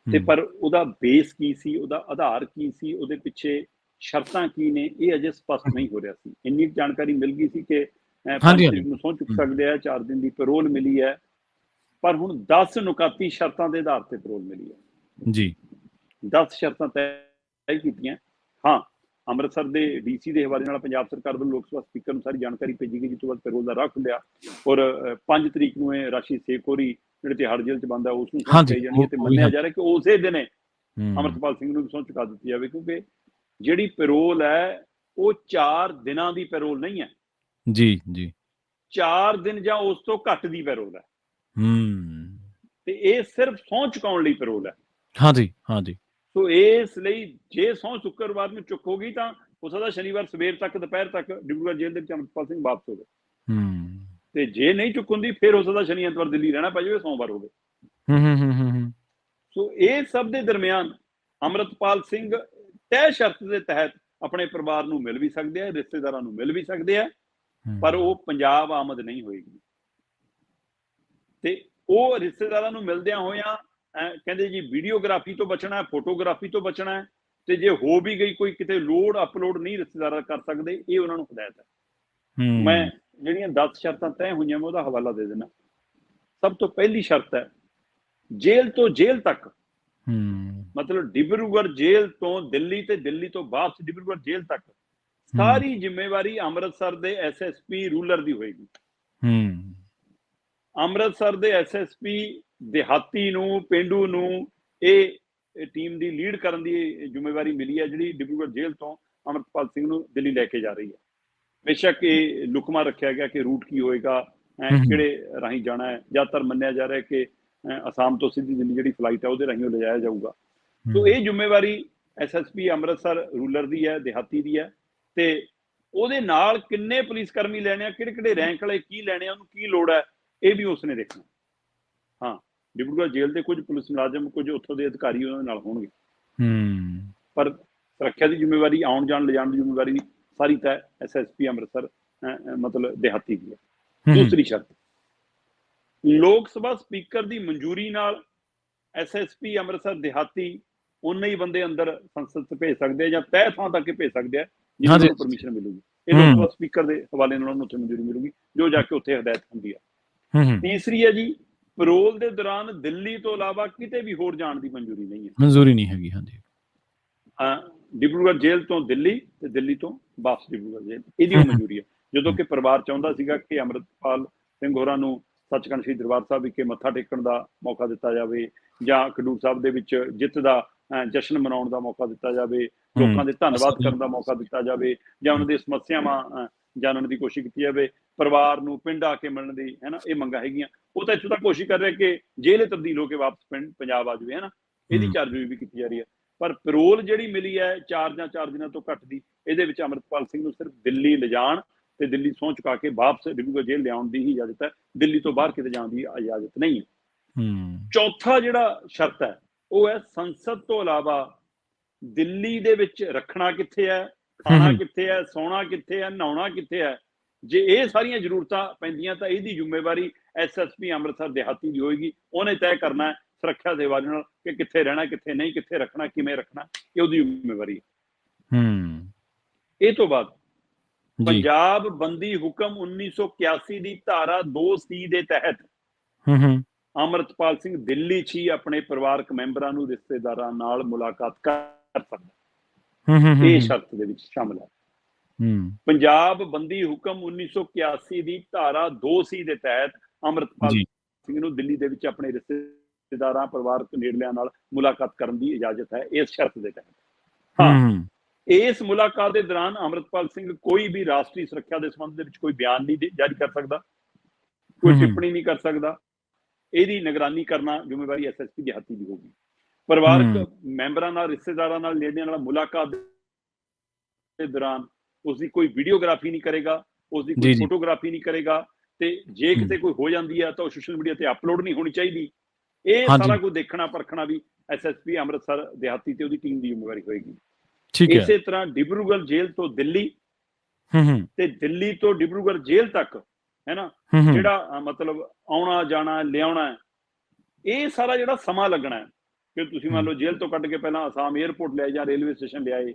ਤੇ ਪਰ ਉਹਦਾ ਬੇਸ ਕੀ ਸੀ, ਉਹਦਾ ਆਧਾਰ ਕੀ ਸੀ, ਉਹਦੇ ਪਿੱਛੇ ਸ਼ਰਤਾਂ ਕੀ ਨੇ, ਇਹ ਅਜੇ ਸਪਸ਼ਟ ਨਹੀਂ ਹੋ ਰਿਹਾ ਸੀ। ਇੰਨੀ ਜਾਣਕਾਰੀ ਮਿਲ ਗਈ ਸੀ ਕਿ 5 ਤਰੀਕ ਨੂੰ ਸਹੁੰ ਚੁੱਕ ਸਕਦੇ ਆ, 4 ਦਿਨ ਦੀ ਪੈਰੋਲ ਮਿਲੀ ਹੈ। ਪਰ ਹੁਣ 10 ਨੁਕਾਤੀ ਸ਼ਰਤਾਂ ਦੇ ਆਧਾਰ ਤੇ ਪੈਰੋਲ ਮਿਲੀ ਹੈ ਜੀ। 10 ਸ਼ਰਤਾਂ ਤੈਅ ਕੀਤੀਆਂ। ਹਾਂ, ਅੰਮ੍ਰਿਤਸਰ ਦੇ DC ਦੇ ਹਵਾਲੇ ਨਾਲ ਪੰਜਾਬ ਸਰਕਾਰ ਵੱਲੋਂ ਲੋਕ ਸਭਾ ਸਪੀਕਰ ਨੂੰ ਸਾਰੀ ਜਾਣਕਾਰੀ ਭੇਜੀ ਗਈ, ਜਿਸ ਤੋਂ ਬਾਅਦ ਪੈਰੋਲ ਦਾ ਰਾਹ ਖੁੱਲਿਆ। ਔਰ 5 ਤਰੀਕ ਨੂੰ ਇਹ ਰਾਸ਼ੀ ਸੇਖੋਰੀ ਜਿਹੜੇ ਤਿਹਾੜ ਜੇਲ੍ਹ 'ਚ ਬੰਦ ਹੈ ਉਸ ਨੂੰ ਸਹੁੰ ਚੁਕਾਈ ਜਾਣੀ ਹੈ। ਤੇ ਮੰਨਿਆ ਜਾ ਰਿਹਾ ਕਿ ਉਸੇ ਦਿਨ ਅੰਮ੍ਰਿਤਪਾਲ ਸਿੰਘ ਨੂੰ ਸਹੁੰ ਚੁਕਾ ਦਿੱਤੀ ਜਾਵੇ, ਕਿਉਂਕਿ ਜਿਹੜੀ ਪੈਰੋਲ ਹੈ ਉਹ 4 ਦਿਨਾਂ ਦੀ ਪੈਰੋਲ ਨਹੀਂ ਹੈ ਜੀ। 4 ਦਿਨ ਜਾਂ ਉਸ ਤੋਂ ਘੱਟ ਦੀ ਪੈਰੋਲ ਹੈ। ਤੇ ਇਹ ਸਿਰਫ ਸਹੁੰ ਚੁਕਾਉਣ ਲਈ ਪੈਰੋਲ ਹੈ। ਹਾਂਜੀ। ਸੋ ਇਸ ਲਈ ਜੇ ਸਹੁੰ ਸ਼ੁੱਕਰਵਾਰ ਨੂੰ ਚੁੱਕ ਹੋ ਗਈ ਤਾਂ ਹੋ ਸਕਦਾ ਸ਼ਨੀਵਾਰ ਸਵੇਰ ਤੱਕ, ਦੁਪਹਿਰ ਤੱਕ ਡਿਬਰੂਗੜ੍ਹ ਜੇਲ੍ਹ ਦੇ ਵਿੱਚ ਅੰਮ੍ਰਿਤਪਾਲ ਸਿੰਘ ਵਾਪਸ ਹੋ ਗਏ। ਤੇ ਜੇ ਨਹੀਂ ਚੁੱਕ ਹੁੰਦੀ ਫਿਰ ਹੋ ਸਕਦਾ ਸ਼ਨੀ ਐਤਵਾਰ ਦਿੱਲੀ ਰਹਿਣਾ ਪੈ ਜਾਵੇ, ਸੋਮਵਾਰ ਹੋਵੇ। ਸੋ ਇਹ ਸਭ ਦੇ ਦਰਮਿਆਨ ਅੰਮ੍ਰਿਤਪਾਲ ਸਿੰਘ ਤੈਅ ਸ਼ਰਤ ਦੇ ਤਹਿਤ ਆਪਣੇ ਪਰਿਵਾਰ ਨੂੰ ਮਿਲ ਵੀ ਸਕਦੇ ਆ, ਰਿਸ਼ਤੇਦਾਰਾਂ ਨੂੰ ਮਿਲ ਵੀ ਸਕਦੇ ਆ, ਪਰ ਉਹ ਪੰਜਾਬ ਆਮਦ ਨਹੀਂ ਹੋਏਗੀ। ਤੇ ਉਹ ਰਿਸ਼ਤੇਦਾਰਾਂ ਨੂੰ ਮਿਲਦਿਆਂ ਹੋਇਆਂ ਕਹਿੰਦੇ ਜੀ ਵੀਡੀਓਗ੍ਰਾਫੀ ਤੋਂ ਬਚਣਾ ਹੈ, ਫੋਟੋਗ੍ਰਾਫੀ ਤੋਂ ਬਚਣਾ ਹੈ, ਤੇ ਜੇ ਹੋ ਵੀ ਗਈ ਕੋਈ ਕਿਤੇ ਲੋਡ ਅਪਲੋਡ ਨਹੀਂ ਰਿਸ਼ਤੇਦਾਰ ਕਰ ਸਕਦੇ, ਇਹ ਉਹਨਾਂ ਨੂੰ ਹਦਾਇਤ ਹੈ। ਮੈਂ ਜਿਹੜੀਆਂ 10 ਸ਼ਰਤਾਂ ਤੈਅ ਹੋਈਆਂ ਮੈਂ ਉਹਦਾ ਹਵਾਲਾ ਦੇ ਦੇਣਾ। ਸਭ ਤੋਂ ਪਹਿਲੀ ਸ਼ਰਤ ਹੈ ਜੇਲ੍ਹ ਤੋਂ ਜੇਲ੍ਹ ਤੱਕ, ਮਤਲਬ ਡਿਬਰੂਗੜ੍ਹ ਜੇਲ੍ਹ ਤੋਂ ਦਿੱਲੀ ਤੇ ਦਿੱਲੀ ਤੋਂ ਵਾਪਸ ਡਿਬਰੂਗੜ੍ਹ ਜੇਲ੍ਹ ਤੱਕ ਸਾਰੀ ਜ਼ਿੰਮੇਵਾਰੀ ਅੰਮ੍ਰਿਤਸਰ ਦੇ SSP ਰੂਲਰ ਦੀ ਹੋਏਗੀ। ਅੰਮ੍ਰਿਤਸਰ ਦੇ SSP ਦਿਹਾਤੀ ਨੂੰ, ਪਿੰਡੂ ਨੂੰ ਇਹ ਟੀਮ ਦੀ ਲੀਡ ਕਰਨ ਦੀ ਜ਼ਿੰਮੇਵਾਰੀ ਮਿਲੀ ਹੈ, ਜਿਹੜੀ ਡਿਬਰੂਗੜ੍ਹ ਜੇਲ੍ਹ ਤੋਂ ਅੰਮ੍ਰਿਤਪਾਲ ਸਿੰਘ ਨੂੰ ਦਿੱਲੀ ਲੈ ਕੇ ਜਾ ਰਹੀ ਹੈ। ਬੇਸ਼ੱਕ ਇਹ ਲੁਕਮਾ ਰੱਖਿਆ ਗਿਆ ਕਿ ਰੂਟ ਕੀ ਹੋਏਗਾ, ਕਿਹੜੇ ਰਾਹੀਂ ਜਾਣਾ ਹੈ। ਜ਼ਿਆਦਾਤਰ ਮੰਨਿਆ ਜਾ ਰਿਹਾ ਕਿ ਅਸਾਮ ਤੋਂ ਸਿੱਧੀ ਦਿੱਲੀ ਜਿਹੜੀ ਫਲਾਈਟ ਹੈ ਉਹਦੇ ਰਾਹੀਂ ਉਹ ਲਿਜਾਇਆ ਜਾਊਗਾ। ਸੋ ਇਹ ਜ਼ਿੰਮੇਵਾਰੀ SSP ਅੰਮ੍ਰਿਤਸਰ ਰੂਲਰ ਦੀ ਹੈ, ਦਿਹਾਤੀ ਦੀ ਹੈ। ਤੇ ਉਹਦੇ ਨਾਲ ਕਿੰਨੇ ਪੁਲਿਸ ਕਰਮੀ ਲੈਣੇ ਆ, ਕਿਹੜੇ ਕਿਹੜੇ ਰੈਂਕ ਵਾਲੇ ਕੀ ਲੈਣੇ ਆ, ਉਹਨੂੰ ਕੀ ਲੋੜ ਹੈ, ਇਹ ਵੀ ਉਸਨੇ ਦੇਖਣਾ। ਹਾਂ, ਡਿਬਰੂਗੜ੍ਹ ਜੇਲ੍ਹ ਦੇ ਕੁਝ ਪੁਲਿਸ ਮੁਲਾਜ਼ਮ, ਕੁਝ ਉੱਥੋਂ ਦੇ ਅਧਿਕਾਰੀ ਉਹਨਾਂ ਨਾਲ ਹੋਣਗੇ, ਪਰ ਸੁਰੱਖਿਆ ਦੀ ਜ਼ਿੰਮੇਵਾਰੀ, ਆਉਣ ਜਾਣ ਲਿਜਾਣ ਦੀ ਜ਼ਿੰਮੇਵਾਰੀ ਸਾਰੀ ਤਾਂ SSP ਅੰਮ੍ਰਿਤਸਰ ਮਤਲਬ ਦਿਹਾਤੀ ਦੀ ਹੈ। ਦੂਸਰੀ ਸ਼ਰਤ, ਲੋਕ ਸਭਾ ਸਪੀਕਰ ਦੀ ਮਨਜ਼ੂਰੀ ਨਾਲ SSP ਅੰਮ੍ਰਿਤਸਰ ਦਿਹਾਤੀ ਉਨੇ ਹੀ ਬੰਦੇ ਅੰਦਰ ਸੰਸਦ 'ਚ ਭੇਜ ਸਕਦੇ ਆ, ਜਾਂ ਤੈਅ ਥਾਂ ਤੱਕ ਹੀ ਭੇਜ ਸਕਦੇ ਆ ਜਿਹਨਾਂ ਨੂੰ ਪਰਮਿਸ਼ਨ ਮਿਲੂਗੀ। ਇਹ ਲੋਕ ਸਭਾ ਸਪੀਕਰ ਦੇ ਹਵਾਲੇ ਨਾਲ ਉਹਨੂੰ ਉੱਥੇ ਮਨਜ਼ੂਰੀ ਮਿਲੂਗੀ, ਜੋ ਜਾ ਕੇ ਉੱਥੇ ਹਦਾਇਤ ਹੁੰਦੀ ਆ। ਤੀਸਰੀ ਹੈ ਜੀ, ਪੈਰੋਲ ਦੇ ਦੌਰਾਨ ਦਿੱਲੀ ਤੋਂ ਇਲਾਵਾ ਕਿਤੇ ਵੀ ਹੋਰ ਜਾਣ ਦੀ ਮਨਜ਼ੂਰੀ ਨਹੀਂ ਹੈ। ਮਨਜ਼ੂਰੀ ਨਹੀਂ ਹੈਗੀ। ਹਾਂਜੀ, ਡਿਬਰੂਗੜ੍ਹ ਜੇਲ੍ਹ ਤੋਂ ਦਿੱਲੀ ਤੇ ਦਿੱਲੀ ਤੋਂ ਵਾਪਸ ਡਿਬਰੂਗੜ੍ਹ ਜੇਲ੍ਹ, ਇਹਦੀ ਉਹ ਮਨਜ਼ੂਰੀ ਹੈ। ਜਦੋਂ ਕਿ ਪਰਿਵਾਰ ਚਾਹੁੰਦਾ ਸੀਗਾ ਕਿ ਅੰਮ੍ਰਿਤਪਾਲ ਸਿੰਘ ਹੋਰਾਂ ਨੂੰ ਸੱਚਖੰਡ ਸ਼੍ਰੀ ਦਰਬਾਰ ਸਾਹਿਬ ਵਿਖੇ ਮੱਥਾ ਟੇਕਣ ਦਾ ਮੌਕਾ ਦਿੱਤਾ ਜਾਵੇ, ਜਾਂ ਖਡੂਰ ਸਾਹਿਬ ਦੇ ਵਿੱਚ ਜਿੱਤ ਦਾ ਜਸ਼ਨ ਮਨਾਉਣ ਦਾ ਮੌਕਾ ਦਿੱਤਾ ਜਾਵੇ, ਲੋਕਾਂ ਦੇ ਧੰਨਵਾਦ ਕਰਨ ਦਾ ਮੌਕਾ ਦਿੱਤਾ ਜਾਵੇ, ਜਾਂ ਉਹਨਾਂ ਦੀ ਸਮੱਸਿਆਵਾਂ ਜਾਣਨ ਦੀ ਕੋਸ਼ਿਸ਼ ਕੀਤੀ ਜਾਵੇ, ਪਰਿਵਾਰ ਨੂੰ ਪਿੰਡ ਆ ਕੇ ਮਿਲਣ ਦੀ, ਹੈ ਨਾ, ਇਹ ਮੰਗਾਂ ਹੈਗੀਆਂ। ਉਹ ਤਾਂ ਇੱਥੋਂ ਤੱਕ ਕੋਸ਼ਿਸ਼ ਕਰ ਰਿਹਾ ਕਿ ਜੇਲ੍ਹ ਤਬਦੀਲ ਹੋ ਕੇ ਵਾਪਸ ਪਿੰਡ ਪੰਜਾਬ ਆ ਜਾਵੇ, ਹੈ ਨਾ, ਇਹਦੀ ਚਾਰਜੋਈ ਵੀ ਕੀਤੀ ਜਾ ਰਹੀ ਹੈ। ਪਰ ਪੈਰੋਲ ਜਿਹੜੀ ਮਿਲੀ ਹੈ 4 ਜਾਂ 4 ਦਿਨਾਂ ਤੋਂ ਘੱਟ ਦੀ, ਇਹਦੇ ਵਿੱਚ ਅੰਮ੍ਰਿਤਪਾਲ ਸਿੰਘ ਨੂੰ ਸਿਰਫ ਦਿੱਲੀ ਲਿਜਾਣ ਤੇ ਦਿੱਲੀ ਸਹੁੰ ਚੁਕਾ ਕੇ ਵਾਪਸ ਡਿਬਰੂਗੜ੍ਹ ਜੇਲ੍ਹ ਲਿਆਉਣ ਦੀ ਹੀ ਇਜਾਜ਼ਤ ਹੈ, ਦਿੱਲੀ ਤੋਂ ਬਾਹਰ ਕਿਤੇ ਜਾਣ ਦੀ ਇਜਾਜ਼ਤ ਨਹੀਂ ਹੈ। ਚੌਥਾ ਜਿਹੜਾ ਸ਼ਰਤ ਹੈ ਉਹ ਹੈ, ਸੰਸਦ ਤੋਂ ਇਲਾਵਾ ਦਿੱਲੀ ਦੇ ਵਿੱਚ ਰੱਖਣਾ ਕਿੱਥੇ ਹੈ, ਖਾਣਾ ਕਿੱਥੇ ਹੈ, ਸੌਣਾ ਕਿੱਥੇ ਹੈ, ਨਹਾਉਣਾ ਕਿੱਥੇ ਹੈ, ਜੇ ਇਹ ਸਾਰੀਆਂ ਜ਼ਰੂਰਤਾਂ ਪੈਂਦੀਆਂ ਤਾਂ ਇਹਦੀ ਜ਼ਿੰਮੇਵਾਰੀ SSP ਅੰਮ੍ਰਿਤਸਰ ਦਿਹਾਤੀ ਦੀ ਹੋਏਗੀ। ਉਹਨੇ ਤੈਅ ਕਰਨਾ ਹੈ ਸੁਰੱਖਿਆ ਦੇ ਹਵਾਲੇ ਨਾਲ ਕਿ ਕਿੱਥੇ ਰਹਿਣਾ, ਕਿੱਥੇ ਨਹੀਂ, ਕਿੱਥੇ ਰੱਖਣਾ, ਕਿਵੇਂ ਰੱਖਣਾ, ਇਹ ਉਹਦੀ ਜ਼ਿੰਮੇਵਾਰੀ ਹੈ। ਇਹ ਤੋਂ ਬਾਅਦ ਪੰਜਾਬ ਬੰਦੀ ਹੁਕਮ 1981 ਦੀ ਧਾਰਾ 2C ਦੇ ਤਹਿਤ ਅੰਮ੍ਰਿਤਪਾਲ ਸਿੰਘ ਦਿੱਲੀ 'ਚ ਹੀ ਆਪਣੇ ਪਰਿਵਾਰਕ ਮੈਂਬਰਾਂ ਨੂੰ, ਰਿਸ਼ਤੇਦਾਰਾਂ ਨਾਲ ਮੁਲਾਕਾਤ ਕਰ ਸਕਦਾ। ਇਹ ਸ਼ਰਤ ਦੇ ਵਿੱਚ ਸ਼ਾਮਲ ਹੈ। ਪੰਜਾਬ ਬੰਦੀ ਹੁਕਮ 1981 ਦੀ ਧਾਰਾ 2C ਦੇ ਤਹਿਤ ਅੰਮ੍ਰਿਤਪਾਲ ਸਿੰਘ ਨੂੰ ਦਿੱਲੀ ਦੇ ਵਿੱਚ ਆਪਣੇ ਰਿਸ਼ਤੇਦਾਰਾਂ, ਪਰਿਵਾਰਕ ਨੇੜਲਿਆਂ ਨਾਲ ਮੁਲਾਕਾਤ ਕਰਨ ਦੀ ਇਜਾਜ਼ਤ ਹੈ, ਇਸ ਸ਼ਰਤ ਦੇ ਤਹਿਤ। ਹਾਂ, ਇਸ ਮੁਲਾਕਾਤ ਦੇ ਦੌਰਾਨ ਅੰਮ੍ਰਿਤਪਾਲ ਸਿੰਘ ਕੋਈ ਵੀ ਰਾਸ਼ਟਰੀ ਸੁਰੱਖਿਆ ਦੇ ਸੰਬੰਧ ਦੇ ਵਿੱਚ ਕੋਈ ਬਿਆਨ ਨਹੀਂ ਜਾਰੀ ਕਰ ਸਕਦਾ, ਕੋਈ ਟਿੱਪਣੀ ਨਹੀਂ ਕਰ ਸਕਦਾ। ਇਹਦੀ ਨਿਗਰਾਨੀ ਕਰਨਾ ਜ਼ਿੰਮੇਵਾਰੀ SSP ਦਿਹਾਤੀ ਦੀ ਹੋਗੀ। ਪਰਿਵਾਰਕ ਮੈਂਬਰਾਂ ਨਾਲ, ਰਿਸ਼ਤੇਦਾਰਾਂ ਨਾਲ, ਨੇੜਿਆਂ ਨਾਲ ਮੁਲਾਕਾਤ ਦੇ ਦੌਰਾਨ ਉਸਦੀ ਕੋਈ ਵੀਡੀਓਗ੍ਰਾਫੀ ਨਹੀਂ ਕਰੇਗਾ, ਉਸਦੀ ਕੋਈ ਫੋਟੋਗ੍ਰਾਫੀ ਨਹੀਂ ਕਰੇਗਾ, ਤੇ ਜੇ ਕਿਤੇ ਕੋਈ ਹੋ ਜਾਂਦੀ ਹੈ ਤਾਂ ਉਹ ਸੋਸ਼ਲ ਮੀਡੀਆ ਤੇ ਅਪਲੋਡ ਨਹੀਂ ਹੋਣੀ ਚਾਹੀਦੀ। ਇਹ ਸਾਰਾ ਕੁਝ ਦੇਖਣਾ ਪਰਖਣਾ ਵੀ SSP ਅੰਮ੍ਰਿਤਸਰ ਦਿਹਾਤੀ ਤੇ ਉਹਦੀ ਟੀਮ ਦੀ ਜ਼ਿੰਮੇਵਾਰੀ ਹੋਏਗੀ। ਇਸੇ ਤਰ੍ਹਾਂ ਡਿਬਰੂਗੜ੍ਹ ਜੇਲ੍ਹ ਤੋਂ ਦਿੱਲੀ ਤੇ ਦਿੱਲੀ ਤੋਂ ਡਿਬਰੂਗੜ੍ਹ ਜੇਲ੍ਹ ਤੱਕ, ਹੈ ਨਾ, ਜਿਹੜਾ ਮਤਲਬ ਆਉਣਾ ਜਾਣਾ ਲਿਆਉਣਾ, ਇਹ ਸਾਰਾ ਜਿਹੜਾ ਸਮਾਂ ਲੱਗਣਾ ਹੈ ਕਿ ਤੁਸੀਂ ਮੰਨ ਲਓ ਜੇਲ੍ਹ ਤੋਂ ਕੱਢ ਕੇ ਪਹਿਲਾਂ ਅਸਾਮ ਏਅਰਪੋਰਟ ਲਿਆਏ ਜਾਂ ਰੇਲਵੇ ਸਟੇਸ਼ਨ ਲਿਆਏ,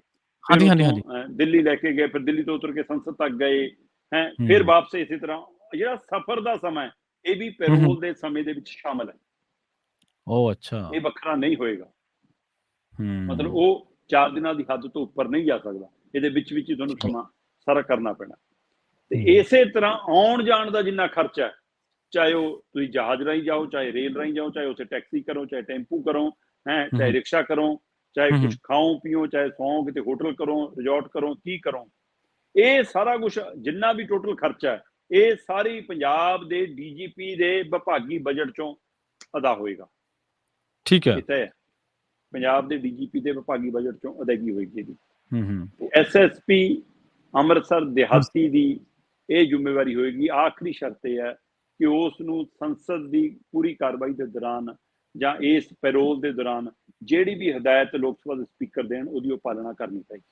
ਦਿੱਲੀ ਲੈ ਕੇ ਗਏ, ਫਿਰ ਦਿੱਲੀ ਤੋਂ ਉਤਰ ਕੇ ਸੰਸਦ ਤੱਕ ਗਏ, ਹੈ, ਫਿਰ ਵਾਪਸ। ਇਸੇ ਤਰ੍ਹਾਂ ਜਿਹੜਾ ਸਫ਼ਰ ਦਾ ਸਮਾਂ ਇਹ ਵੀ ਪੈਰੋਲ ਦੇ ਸਮੇਂ ਦੇ ਵਿੱਚ ਸ਼ਾਮਲ ਹੈ। ਉਹ ਅੱਛਾ, ਇਹ ਵੱਖਰਾ ਨਹੀਂ ਹੋਏਗਾ। ਮਤਲਬ ਉਹ 4 ਦਿਨਾਂ ਦੀ ਹੱਦ ਤੋਂ ਉੱਪਰ ਨਹੀਂ ਜਾ ਸਕਦਾ, ਇਹਦੇ ਵਿੱਚ ਹੀ ਤੁਹਾਨੂੰ ਸਮਾਂ ਸਾਰਾ ਕਰਨਾ ਪੈਣਾ। ਤੇ ਇਸੇ ਤਰ੍ਹਾਂ ਆਉਣ ਜਾਣ ਦਾ ਜਿੰਨਾ ਖਰਚਾ ਹੈ, ਚਾਹੇ ਉਹ ਤੁਸੀਂ ਜਹਾਜ਼ ਰਾਹੀਂ ਜਾਓ, ਚਾਹੇ ਰੇਲ ਰਾਹੀਂ ਜਾਓ, ਚਾਹੇ ਉੱਥੇ ਟੈਕਸੀ ਕਰੋ, ਚਾਹੇ ਟੈਂਪੂ ਕਰੋ, ਹੈ, ਚਾਹੇ ਰਿਕਸ਼ਾ ਕਰੋ, ਚਾਹੇ ਕੁਛ ਖਾਓ ਪੀਓ, ਚਾਹੇ ਸੌਂ ਕਿਤੇ ਹੋਟਲ ਕਰੋ, ਰਿਜ਼ੋਰਟ ਕਰੋ, ਕੀ ਕਰੋ, ਇਹ ਸਾਰਾ ਕੁਛ ਜਿੰਨਾ ਵੀ ਟੋਟਲ ਖਰਚਾ ਹੈ, ਇਹ ਸਾਰੀ ਪੰਜਾਬ ਦੇ DGP ਦੇ ਵਿਭਾਗੀ ਬਜਟ ਚੋਂ ਅਦਾ ਹੋਏਗਾ। ਠੀਕ ਹੈ, ਪੰਜਾਬ ਦੇ DGP ਦੇ ਵਿਭਾਗੀ ਬਜਟ ਚੋਂ ਅਦਾਇਗੀ ਹੋਏਗੀ ਇਹਦੀ। SSP ਅੰਮ੍ਰਿਤਸਰ ਦਿਹਾਤੀ ਦੀ ਇਹ ਜ਼ਿੰਮੇਵਾਰੀ ਹੋਏਗੀ। ਆਖਰੀ ਸ਼ਰਤ ਇਹ ਹੈ ਕਿ ਉਸ ਨੂੰ ਸੰਸਦ ਦੀ ਪੂਰੀ ਕਾਰਵਾਈ ਦੇ ਦੌਰਾਨ ਜਾਂ ਇਸ ਪੈਰੋਲ ਦੇ ਦੌਰਾਨ ਜਿਹੜੀ ਵੀ ਹਦਾਇਤ ਲੋਕ ਸਭਾ ਦੇ ਸਪੀਕਰ ਦੇਣ, ਉਹਦੀ ਉਹ ਪਾਲਣਾ ਕਰਨੀ ਚਾਹੀਦੀ।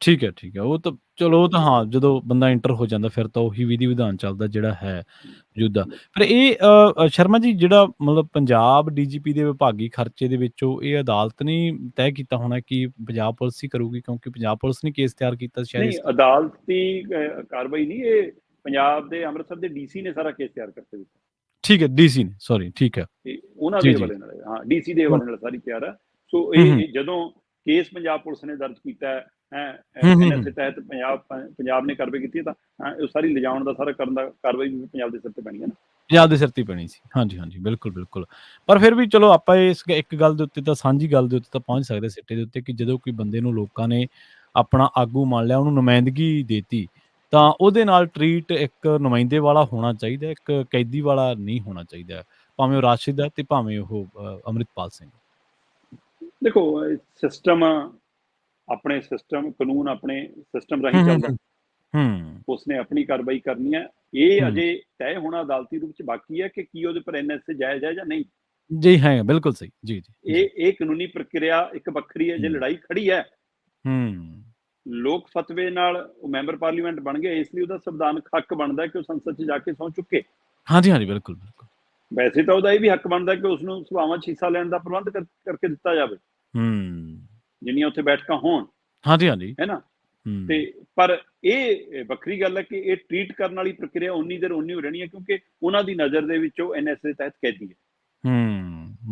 ਠੀਕ ਹੈ, ਠੀਕ ਹੈ। ਉਹ ਤਾਂ ਚਲੋ, ਉਹ ਤਾਂ ਹਾਂ, ਜਦੋਂ ਬੰਦਾ ਇੰਟਰ ਹੋ ਜਾਂਦਾ ਫਿਰ ਤਾਂ ਉਹੀ ਵਿਧੀ ਵਿਧਾਨ ਚੱਲਦਾ ਜਿਹੜਾ ਹੈ ਮੌਜੂਦਾ। ਪਰ ਇਹ ਸ਼ਰਮਾ ਜੀ, ਜਿਹੜਾ ਮਤਲਬ ਪੰਜਾਬ DGP ਦੇ ਵਿਭਾਗੀ ਖਰਚੇ ਦੇ ਵਿੱਚੋਂ ਇਹ ਅਦਾਲਤ ਨੇ ਤੈਅ ਕੀਤਾ ਹੋਣਾ ਕਿ ਪੰਜਾਬ ਪੁਲਿਸ ਹੀ ਕਰੂਗੀ, ਕਿਉਂਕਿ ਪੰਜਾਬ ਪੁਲਿਸ ਨੇ ਕੇਸ ਤਿਆਰ ਕੀਤਾ ਸ਼ਾਇਦ। ਨਹੀਂ, ਅਦਾਲਤੀ ਕਾਰਵਾਈ ਨਹੀਂ, ਇਹ ਪੰਜਾਬ ਦੇ ਅੰਮ੍ਰਿਤਸਰ ਦੇ DC ਨੇ ਸਾਰਾ ਕੇਸ ਤਿਆਰ ਕਰਕੇ ਦਿੱਤਾ। ਠੀਕ ਹੈ, DC ਨੇ, ਸੌਰੀ, ਠੀਕ ਹੈ, ਉਹਨਾਂ ਦੇ ਹਵਾਲੇ ਨਾਲ, ਹਾਂ, DC ਦੇ ਹਵਾਲੇ ਨਾਲ ਸਾਰੀ ਤਿਆਰ ਹੈ। ਸੋ ਇਹ ਜਦੋਂ ਕੇਸ ਪੰਜਾਬ ਪੁਲਿਸ ਨੇ ਦਰਜ ਕੀਤਾ ਹੈ, NSA ਤਹਿਤ ਪੰਜਾਬ ਨੇ ਕਾਰਵਾਈ ਕੀਤੀ, ਤਾਂ ਉਹ ਸਾਰੀ ਲਿਜਾਉਣ ਦਾ ਸਾਰਾ ਕਰਨ ਦਾ ਕਾਰਵਾਈ ਵੀ ਪੰਜਾਬ ਦੇ ਸਿਰ ਤੇ ਪੈਣੀ ਹੈ ਨਾ, ਪੰਜਾਬ ਦੇ ਸਿਰ ਤੇ ਪੈਣੀ ਸੀ। ਹਾਂਜੀ ਹਾਂਜੀ, ਬਿਲਕੁਲ ਬਿਲਕੁਲ। ਪਰ ਫਿਰ ਵੀ ਚਲੋ ਆਪਾਂ ਇਸ ਇੱਕ ਗੱਲ ਦੇ ਉੱਤੇ ਤਾਂ, ਸਾਂਝੀ ਗੱਲ ਦੇ ਉੱਤੇ ਤਾਂ ਪਹੁੰਚ ਸਕਦੇ ਸਿੱਟੇ ਦੇ ਉੱਤੇ, ਕਿ ਜਦੋਂ ਕੋਈ ਬੰਦੇ ਨੂੰ ਲੋਕਾਂ ਨੇ ਆਪਣਾ ਆਗੂ ਮੰਨ ਲਿਆ, ਉਹਨੂੰ ਨੁਮਾਇੰਦਗੀ ਦੇਤੀ, ਤਾਂ ਉਹਦੇ ਨਾਲ ਟਰੀਟ ਇੱਕ ਨੁਮਾਇੰਦੇ ਵਾਲਾ ਹੋਣਾ ਚਾਹੀਦਾ, ਇੱਕ ਕੈਦੀ ਵਾਲਾ ਨਹੀਂ ਹੋਣਾ ਚਾਹੀਦਾ, ਭਾਵੇਂ ਉਹ ਰਾਸ਼ਿਦ ਹੈ ਤੇ ਭਾਵੇਂ ਉਹ ਅੰਮ੍ਰਿਤਪਾਲ ਸਿੰਘ। ਦੇਖੋ, ਸਿਸਟਮ ਆਪਣੇ ਸਿਸਟਮ, ਕਾਨੂੰਨ ਆਪਣੇ ਸਿਸਟਮ ਰਾਹੀਂ ਚੱਲਦਾ, ਉਸਨੇ ਆਪਣੀ ਕਾਰਵਾਈ ਕਰਨੀ ਹੈ। ਇਹ ਅਜੇ ਤੈਅ ਹੋਣਾ ਅਦਾਲਤੀ ਰੂਪ ਚ ਬਾਕੀ ਹੈ ਕਿ ਕੀ ਉਹਦੇ ਪਰ ਐਨਐਸਏ ਜਾਇਜ਼ ਹੈ ਜਾਂ ਨਹੀਂ। ਜੀ ਹੈ, ਬਿਲਕੁਲ ਸਹੀ। ਜੀ ਜੀ ਇਹ ਕਾਨੂੰਨੀ ਪ੍ਰਕਿਰਿਆ ਇੱਕ ਵੱਖਰੀ ਹੈ। ਜੇ ਲੜਾਈ ਖੜੀ ਹੈ, ਲੋਕ ਫਤਵੇ ਨਾਲ ਉਹ ਮੈਂਬਰ ਪਾਰਲੀਮੈਂਟ ਬਣ ਗਏ, ਇਸ ਲਈ ਉਹਦਾ ਸੰਵਿਧਾਨਕ ਹੱਕ ਬਣਦਾ ਕਿ ਉਹ ਸੰਸਦ 'ਚ ਜਾ ਕੇ ਸਹੁੰ ਚੁੱਕੇ। ਹਾਂਜੀ ਹਾਂਜੀ, ਬਿਲਕੁਲ ਬਿਲਕੁਲ। ਵੈਸੇ ਤਾਂ ਉਹਦਾ ਇਹ ਵੀ ਹੱਕ ਬਣਦਾ ਕਿ ਉਸਨੂੰ ਸਭਾਵਾਂ 'ਚ ਹਿੱਸਾ ਲੈਣ ਦਾ ਪ੍ਰਬੰਧ ਕਰਕੇ ਦਿੱਤਾ ਜਾਵੇ, ਜਿੰਨੀਆਂ ਉੱਥੇ ਬੈਠਕਾਂ ਹੋਣ। ਹਾਂਜੀ ਹਾਂਜੀ, ਹੈ ਨਾ। ਤੇ ਪਰ ਇਹ ਵੱਖਰੀ ਗੱਲ ਹੈ ਕਿ ਇਹ ਟ੍ਰੀਟ ਕਰਨ ਵਾਲੀ ਪ੍ਰਕਿਰਿਆ ਉਨੀ ਦੇਰ ਉਨੀ ਹੋ ਰਹਿਣੀ ਹੈ ਕਿਉਂਕਿ ਉਹਨਾਂ ਦੀ ਨਜ਼ਰ ਦੇ ਵਿੱਚ ਉਹ ਐਨਐਸਏ ਤਹਿਤ ਕੈਦੀ ਹੈ।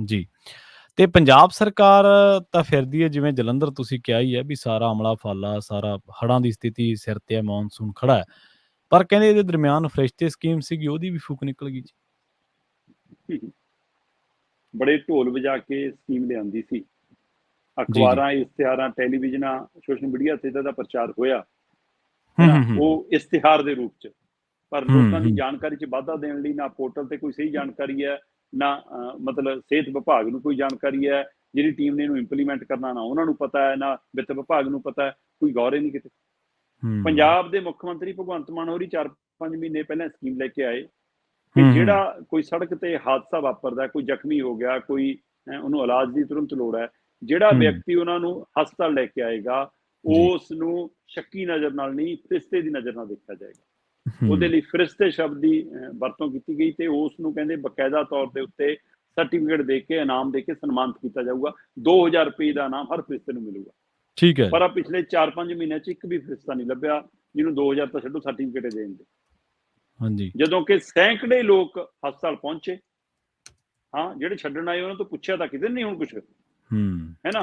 ਜੀ। ਤੇ ਪੰਜਾਬ ਸਰਕਾਰ ਤਾਂ ਫਿਰਦੀ ਹੈ, ਜਿਵੇਂ ਜਲੰਧਰ ਤੁਸੀਂ ਕਿਹਾ ਹੀ ਹੈ ਵੀ ਸਾਰਾ ਅਮਲਾ ਫਾਲਾ, ਸਾਰਾ ਹੜ੍ਹਾਂ ਦੀ ਸਥਿਤੀ ਸਿਰ ਤੇ ਹੈ, ਮੌਨਸੂਨ ਖੜਾ ਹੈ, ਪਰ ਕਹਿੰਦੇ ਇਹਦੇ ਦਰਮਿਆਨ ਫਰਿਸ਼ਤੇ ਸਕੀਮ ਸੀਗੀ, ਉਹਦੀ ਵੀ ਫੂਕ ਨਿਕਲ ਗਈ ਜੀ। ਬੜੇ ਢੋਲ ਵਜਾ ਕੇ ਸਕੀਮ ਲਿਆਂਦੀ ਸੀ, ਅਖਬਾਰਾਂ, ਇਸ਼ਤਿਹਾਰਾਂ, ਟੈਲੀਵਿਜ਼ਨਾਂ, ਸੋਸ਼ਲ ਮੀਡੀਆ ਤੇ ਇਹਦਾ ਪ੍ਰਚਾਰ ਹੋਇਆ, ਉਹ ਇਸ਼ਤਿਹਾਰ ਦੇ ਰੂਪ ਚ, ਪਰ ਲੋਕਾਂ ਦੀ ਜਾਣਕਾਰੀ ਚ ਵਾਧਾ ਦੇਣ ਲਈ ਨਾ ਪੋਰਟਲ ਤੇ ਕੋਈ ਸਹੀ ਜਾਣਕਾਰੀ ਹੈ, ਨਾ ਮਤਲਬ ਸਿਹਤ ਵਿਭਾਗ ਨੂੰ ਕੋਈ ਜਾਣਕਾਰੀ ਹੈ, ਜਿਹੜੀ ਟੀਮ ਨੇ ਇਹਨੂੰ ਇੰਪਲੀਮੈਂਟ ਕਰਨਾ ਨਾ ਉਹਨਾਂ ਨੂੰ ਪਤਾ ਹੈ, ਨਾ ਵਿੱਤ ਵਿਭਾਗ ਨੂੰ ਪਤਾ ਹੈ, ਕੋਈ ਗੌਰ ਹੀ ਨਹੀਂ ਕਿਤੇ। ਪੰਜਾਬ ਦੇ ਮੁੱਖ ਮੰਤਰੀ ਭਗਵੰਤ ਮਾਨ ਹੋਰੀ 4-5 ਮਹੀਨੇ ਪਹਿਲਾਂ ਸਕੀਮ ਲੈ ਕੇ ਆਏ ਕਿ ਜਿਹੜਾ ਕੋਈ ਸੜਕ ਤੇ ਹਾਦਸਾ ਵਾਪਰਦਾ, ਕੋਈ ਜ਼ਖਮੀ ਹੋ ਗਿਆ, ਕੋਈ ਉਹਨੂੰ ਇਲਾਜ ਦੀ ਤੁਰੰਤ ਲੋੜ ਹੈ, ਜਿਹੜਾ ਵਿਅਕਤੀ ਉਹਨਾਂ ਨੂੰ ਹਸਪਤਾਲ ਲੈ ਕੇ ਆਏਗਾ ਉਸ ਨੂੰ ਸ਼ੱਕੀ ਨਜ਼ਰ ਨਾਲ ਨਹੀਂ, ਫਰਿਸ਼ਤੇ ਦੀ ਨਜ਼ਰ ਨਾਲ ਦੇਖਿਆ ਜਾਏਗਾ। ਉਹਦੇ ਲਈ ਫਰਿਸ਼ਤੇ ਸ਼ਬਦ ਦੀ ਵਰਤੋਂ ਕੀਤੀ ਗਈ ਤੇ ਉਸ ਨੂੰ ਕਹਿੰਦੇ ਬਕਾਇਦਾ ਤੌਰ ਦੇ ਉੱਤੇ ਸਰਟੀਫਿਕੇਟ ਦੇ ਕੇ, ਇਨਾਮ ਦੇ ਕੇ ਸਨਮਾਨਿਤ ਕੀਤਾ ਜਾਊਗਾ। 2000 ਰੁਪਏ ਦਾ ਇਨਾਮ ਹਰ ਫਰਿਸ਼ਤੇ ਨੂੰ ਮਿਲੂਗਾ। ਠੀਕ ਹੈ। ਪਰ ਪਿਛਲੇ 4-5 ਮਹੀਨਿਆਂ ਚ ਇੱਕ ਵੀ ਫਰਿਸ਼ਤਾ ਨਹੀਂ ਲੱਭਿਆ ਜਿਹਨੂੰ 2000 ਤਾਂ ਛੱਡੋ ਸਰਟੀਫਿਕੇਟ ਦੇਣ ਦੇ। ਹਾਂਜੀ। ਜਦੋਂ ਕਿ ਸੈਂਕੜੇ ਲੋਕ ਹਸਪਤਾਲ ਪਹੁੰਚੇ, ਹਾਂ, ਜਿਹੜੇ ਛੱਡਣ ਆਏ ਉਹਨਾਂ ਤੋਂ ਪੁੱਛਿਆ ਤਾਂ ਕਿਤੇ ਨਹੀਂ ਹੁਣ ਕੁਛ, ਹੈ ਨਾ,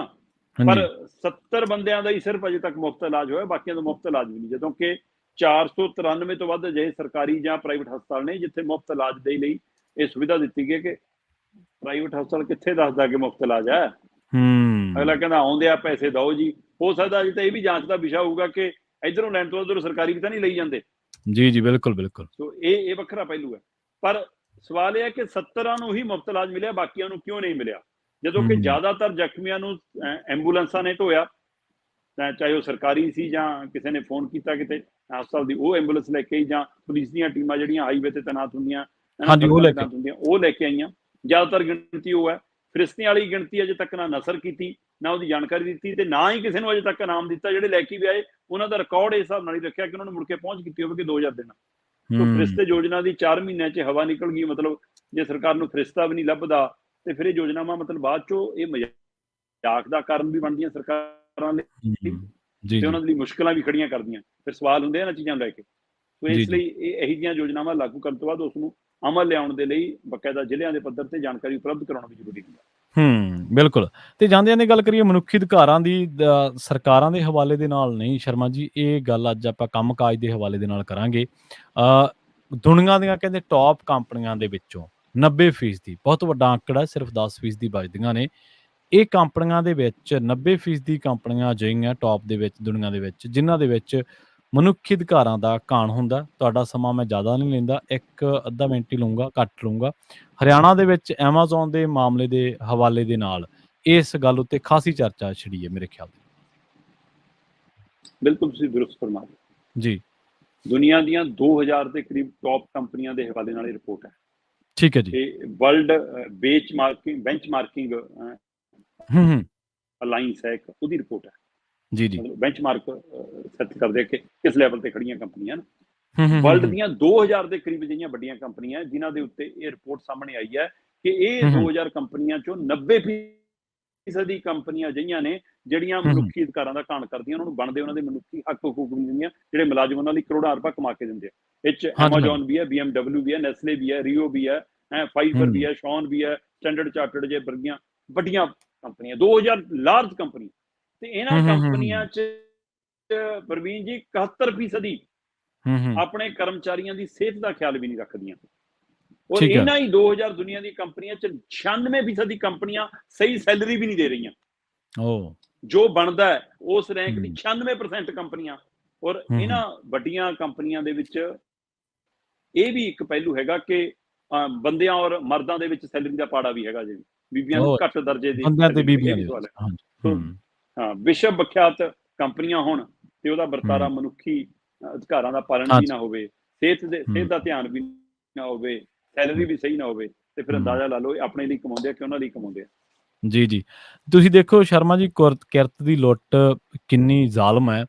ਪਰ 70 ਬੰਦਿਆਂ ਦਾ ਹੀ ਸਿਰਫ ਅਜੇ ਤੱਕ ਮੁਫਤ ਇਲਾਜ ਹੋਇਆ, ਬਾਕੀਆਂ ਦਾ ਮੁਫਤ ਇਲਾਜ ਵੀ ਨਹੀਂ। ਜਦੋਂ ਕਿ 493 ਤੋਂ ਵੱਧ ਅਜਿਹੇ ਸਰਕਾਰੀ ਜਾਂ ਪ੍ਰਾਈਵੇਟ ਹਸਪਤਾਲ ਨੇ ਜਿੱਥੇ ਮੁਫਤ ਇਲਾਜ ਦੇ ਲਈ ਇਹ ਸੁਵਿਧਾ ਦਿੱਤੀ ਗਈ ਕਿ ਪ੍ਰਾਈਵੇਟ ਹਸਪਤਾਲ ਕਿੱਥੇ ਦੱਸਦਾ ਕਿ ਮੁਫਤ ਇਲਾਜ ਹੈ। ਅਗਲਾ ਕਹਿੰਦਾ ਆਉਂਦੇ ਆ ਪੈਸੇ ਦਿਓ ਜੀ। ਹੋ ਸਕਦਾ ਅਜੇ ਤਾਂ ਇਹ ਵੀ ਜਾਂਚ ਦਾ ਵਿਸ਼ਾ ਹੋਊਗਾ ਕਿ ਇੱਧਰੋਂ ਲੈਣ ਤੋਂ ਉੱਧਰੋਂ ਸਰਕਾਰੀ ਵੀ ਤਾਂ ਨਹੀਂ ਲਈ ਜਾਂਦੇ। ਜੀ ਜੀ, ਬਿਲਕੁਲ ਬਿਲਕੁਲ। ਸੋ ਇਹ ਵੱਖਰਾ ਪਹਿਲੂ ਹੈ। ਪਰ ਸਵਾਲ ਇਹ ਹੈ ਕਿ 70 ਨੂੰ ਹੀ ਮੁਫਤ ਇਲਾਜ ਮਿਲਿਆ, ਬਾਕੀਆਂ ਨੂੰ ਕਿਉਂ ਨਹੀਂ ਮਿਲਿਆ? ਜਦੋਂ ਕਿ ਜ਼ਿਆਦਾਤਰ ਜ਼ਖਮੀਆਂ ਨੂੰ ਐਂਬੂਲੈਂਸਾਂ ਨੇ ਢੋਇਆ, ਚਾਹੇ ਉਹ ਸਰਕਾਰੀ ਸੀ ਜਾਂ ਕਿਸੇ ਨੇ ਫੋਨ ਕੀਤਾ ਕਿਤੇ ਹਸਪਤਾਲ ਦੀ, ਉਹ ਐਂਬੂਲੈਂਸ ਲੈ ਕੇ ਆਈ, ਜਾਂ ਪੁਲਿਸ ਦੀਆਂ ਟੀਮਾਂ ਜਿਹੜੀਆਂ ਹਾਈਵੇ ਤੇ ਤੈਨਾਤ ਹੁੰਦੀਆਂ, ਉਹ ਲੈ ਕੇ ਆਈਆਂ। ਜ਼ਿਆਦਾਤਰ ਗਿਣਤੀ ਉਹ ਹੈ। ਫਰਿਸ਼ਤਿਆਂ ਵਾਲੀ ਗਿਣਤੀ ਅਜੇ ਤੱਕ ਨਾ ਨਸਰ ਕੀਤੀ, ਨਾ ਉਹਦੀ ਜਾਣਕਾਰੀ ਦਿੱਤੀ, ਤੇ ਨਾ ਹੀ ਕਿਸੇ ਨੂੰ ਅਜੇ ਤੱਕ ਇਨਾਮ ਦਿੱਤਾ। ਜਿਹੜੇ ਲੈ ਕੇ ਵੀ ਆਏ ਉਹਨਾਂ ਦਾ ਰਿਕਾਰਡ ਇਸ ਹਿਸਾਬ ਨਾਲ ਹੀ ਰੱਖਿਆ ਕਿ ਉਹਨਾਂ ਨੂੰ ਮੁੜ ਕੇ ਪਹੁੰਚ ਕੀਤੀ ਹੋਵੇ ਕਿ 2000 ਦੇਣਾ। ਸੋ ਫਰਿਸ਼ਤੇ ਯੋਜਨਾ ਦੀ 4 ਮਹੀਨਿਆਂ 'ਚ ਹਵਾ ਨਿਕਲ ਗਈ। ਮਤਲਬ ਜੇ ਸਰਕਾਰ ਨੂੰ ਫਰਿਸ਼ਤਾ ਵੀ ਨਹੀਂ ਲੱਭਦਾ ਤੇ ਫਿਰ ਇਹ ਯੋਜਨਾਵਾਂ ਮਤਲਬ ਬਾਅਦ ਚੋਂ ਇਹ ਮਜ਼ਾਕ ਦਾ ਕਾਰਨ ਵੀ ਬਣਦੀਆਂ ਸਰਕਾਰਾਂ ਲਈ, ਤੇ ਉਹਨਾਂ ਦੇ ਲਈ ਮੁਸ਼ਕਲਾਂ ਵੀ ਖੜੀਆਂ ਕਰਦੀਆਂ। ਫਿਰ ਸਵਾਲ ਹੁੰਦੇ ਆ ਇਹਨਾਂ ਚੀਜ਼ਾਂ ਨੂੰ ਲੈ ਕੇ। ਸੋ ਇਸ ਲਈ ਇਹੋ ਜਿਹੀਆਂ ਯੋਜਨਾਵਾਂ ਲਾਗੂ ਕਰਨ ਤੋਂ ਬਾਅਦ ਉਸ ਨੂੰ ਅਮਲ ਲਿਆਉਣ ਦੇ ਲਈ ਬਕਾਇਦਾ ਜ਼ਿਲ੍ਹਿਆਂ ਦੇ ਪੱਧਰ ਤੇ ਜਾਣਕਾਰੀ ਉਪਲਬਧ ਕਰਾਉਣਾ ਵੀ ਜ਼ਰੂਰੀ ਹੁੰਦਾ। ਬਿਲਕੁਲ। ਤੇ ਜਾਂਦਿਆਂ ਦੀ ਗੱਲ ਕਰੀਏ ਮਨੁੱਖੀ ਅਧਿਕਾਰਾਂ ਦੀ, ਸਰਕਾਰਾਂ ਦੇ ਹਵਾਲੇ ਦੇ ਨਾਲ ਨਹੀਂ ਸ਼ਰਮਾ ਜੀ, ਇਹ ਗੱਲ ਅੱਜ ਆਪਾਂ ਕੰਮ ਕਾਜ ਦੇ ਹਵਾਲੇ ਦੇ ਨਾਲ ਕਰਾਂਗੇ। ਦੁਨੀਆ ਦੀਆਂ ਕਹਿੰਦੇ ਟੌਪ ਕੰਪਨੀਆਂ ਦੇ ਵਿੱਚੋਂ 90% ਬਹੁਤ ਵੱਡਾ ਅੰਕੜਾ, ਸਿਰਫ 10% ਬਚਦੀਆਂ ਨੇ। ਇਹ ਕੰਪਨੀਆਂ ਦੇ ਵਿੱਚ 90% ਕੰਪਨੀਆਂ ਅਜਿਹੀਆਂ ਟੌਪ ਦੇ ਵਿੱਚ ਦੁਨੀਆ ਦੇ ਵਿੱਚ ਜਿਨ੍ਹਾਂ ਦੇ ਵਿੱਚ ਮਨੁੱਖੀ ਅਧਿਕਾਰਾਂ ਦਾ ਘਾਣ ਹੁੰਦਾ। ਤੁਹਾਡਾ ਸਮਾਂ ਮੈਂ ਜ਼ਿਆਦਾ ਨਹੀਂ ਲੈਂਦਾ, 1-ਅੱਧਾ ਮਿੰਟ ਹੀ ਲਊਂਗਾ, ਘੱਟ ਲਊਂਗਾ। ਹਰਿਆਣਾ ਦੇ ਵਿੱਚ ਐਮਾਜ਼ੋਨ ਦੇ ਮਾਮਲੇ ਦੇ ਹਵਾਲੇ ਦੇ ਨਾਲ ਇਸ ਗੱਲ ਉੱਤੇ ਖਾਸੀ ਚਰਚਾ ਛਿੜੀ ਹੈ ਮੇਰੇ ਖਿਆਲ ਦੀ। ਬਿਲਕੁਲ, ਤੁਸੀਂ ਦਰੁਸਤ ਫਰਮਾ ਰਹੇ ਜੀ। ਦੁਨੀਆ ਦੀਆਂ 2000 ਦੇ ਕਰੀਬ ਟੌਪ ਕੰਪਨੀਆਂ ਦੇ ਹਵਾਲੇ ਨਾਲ ਇਹ ਰਿਪੋਰਟ ਹੈ। ਠੀਕ ਹੈ ਜੀ। ਇਹ ਵਰਲਡ ਬੈਂਚਮਾਰਕਿੰਗ ਅਲਾਈਅੰਸ ਹੈ, ਉਹਦੀ ਰਿਪੋਰਟ ਹੈ। ਜੀ ਜੀ। ਬੈਂਚਮਾਰਕ ਸੈੱਟ ਕਰਦੇ ਕਿ ਕਿਸ ਲੈਵਲ ਤੇ ਖੜੀਆਂ ਕੰਪਨੀਆਂ ਨੇ। ਵਰਲਡ ਦੀਆਂ 2000 ਦੇ ਕਰੀਬ ਜਿਹੀਆਂ ਵੱਡੀਆਂ ਕੰਪਨੀਆਂ ਜਿਨ੍ਹਾਂ ਦੇ ਉੱਤੇ ਇਹ ਰਿਪੋਰਟ ਸਾਹਮਣੇ ਆਈ ਹੈ ਕਿ ਇਹ 2000 ਕੰਪਨੀਆਂ ਚੋਂ 90% ਕੰਪਨੀਆਂ ਅਜਿਹੀਆਂ ਨੇ ਜਿਹੜੀਆਂ ਮਨੁੱਖੀ ਅਧਿਕਾਰਾਂ ਦਾ ਘਾਣ ਕਰਦੀਆਂ, ਉਹਨਾਂ ਨੂੰ ਬਣਦੇ ਉਹਨਾਂ ਦੇ ਮਨੁੱਖੀ ਹੱਕ ਹਕੂਕ ਨਹੀਂ ਦਿੰਦੀਆਂ, ਜਿਹੜੇ ਮੁਲਾਜ਼ਮ ਉਹਨਾਂ ਲਈ ਕਰੋੜਾਂ ਰੁਪਏ ਕਮਾ ਕੇ ਦਿੰਦੇ ਆ। ਇਹ 'ਚ ਐਮਾਜ਼ੋਨ ਵੀ ਹੈ, BMW ਵੀ ਹੈ, ਨੈਸਲੇ ਵੀ ਹੈ, ਰੀਓ ਵੀ ਹੈ, ਫਾਈਜ਼ਰ ਵੀ ਹੈ, ਸ਼ੌਨ ਵੀ ਹੈ, ਸਟੈਂਡਰਡ ਚਾਰਟਰਡ ਜੇ ਵਰਗੀਆਂ ਵੱਡੀਆਂ ਕੰਪਨੀਆਂ, 2000 ਲਾਰਜ ਕੰਪਨੀ। ਤੇ ਇਹਨਾਂ ਕੰਪਨੀਆਂ 'ਚ ਪ੍ਰਵੀਨ ਜੀ 71% ਆਪਣੇ ਕਰਮਚਾਰੀਆਂ ਦੀ ਸਿਹਤ ਦਾ ਖਿਆਲ ਵੀ ਨਹੀਂ ਰੱਖਦੀਆਂ। ਔਰ ਇਹਨਾਂ ਹੀ 2000 ਦੁਨੀਆ ਦੀ ਕੰਪਨੀਆਂ 'ਚ 96% ਕੰਪਨੀਆਂ ਸਹੀ ਸੈਲਰੀ ਵੀ ਨਹੀਂ ਦੇ ਰਹੀਆਂ। ਜੋ ਬਣਦਾ ਹੈ ਉਸ ਰੈਂਕ ਦੀ 96% ਕੰਪਨੀਆਂ। ਔਰ ਇਹਨਾਂ ਵੱਡੀਆਂ ਕੰਪਨੀਆਂ ਦੇ ਵਿੱਚ ਇਹ ਵੀ ਇੱਕ ਪਹਿਲੂ ਹੈਗਾ ਕਿ ਬੰਦਿਆਂ ਔਰ ਮਰਦਾਂ ਦੇ ਵਿੱਚ ਸੈਲਰੀ ਦਾ ਪਾੜਾ ਵੀ ਹੈਗਾ। ਜੀ, ਬੀਬੀਆਂ ਨੂੰ ਘੱਟ ਦਰਜੇ ਦੀ ਵਿਸ਼ਵ ਵਿਖਿਆਤ ਕੰਪਨੀਆਂ ਹੋਣ ਤੇ ਉਹਦਾ ਵਰਤਾਰਾ ਮਨੁੱਖੀ ਅਧਿਕਾਰਾਂ ਦਾ ਪਾਲਣ ਵੀ ਨਾ ਹੋਵੇ, ਸਿਹਤ ਦਾ ਧਿਆਨ ਵੀ ਨਾ ਹੋਵੇ, ਸੈਲਰੀ ਵੀ ਸਹੀ ਨਾ ਹੋਵੇ, ਤੇ ਫਿਰ ਅੰਦਾਜ਼ਾ ਲਾ ਲਓ ਇਹ ਆਪਣੇ ਲਈ ਕਮਾਉਂਦੇ ਆ ਕਿ ਉਹਨਾਂ ਲਈ ਕਮਾਉਂਦੇ ਆ। ਜੀ, ਜੀ। ਤੁਸੀਂ ਦੇਖੋ ਸ਼ਰਮਾ ਜੀ, ਕਿਰਤ ਦੀ ਲੁੱਟ ਕਿੰਨੀ ਜ਼ਾਲਮ ਹੈ।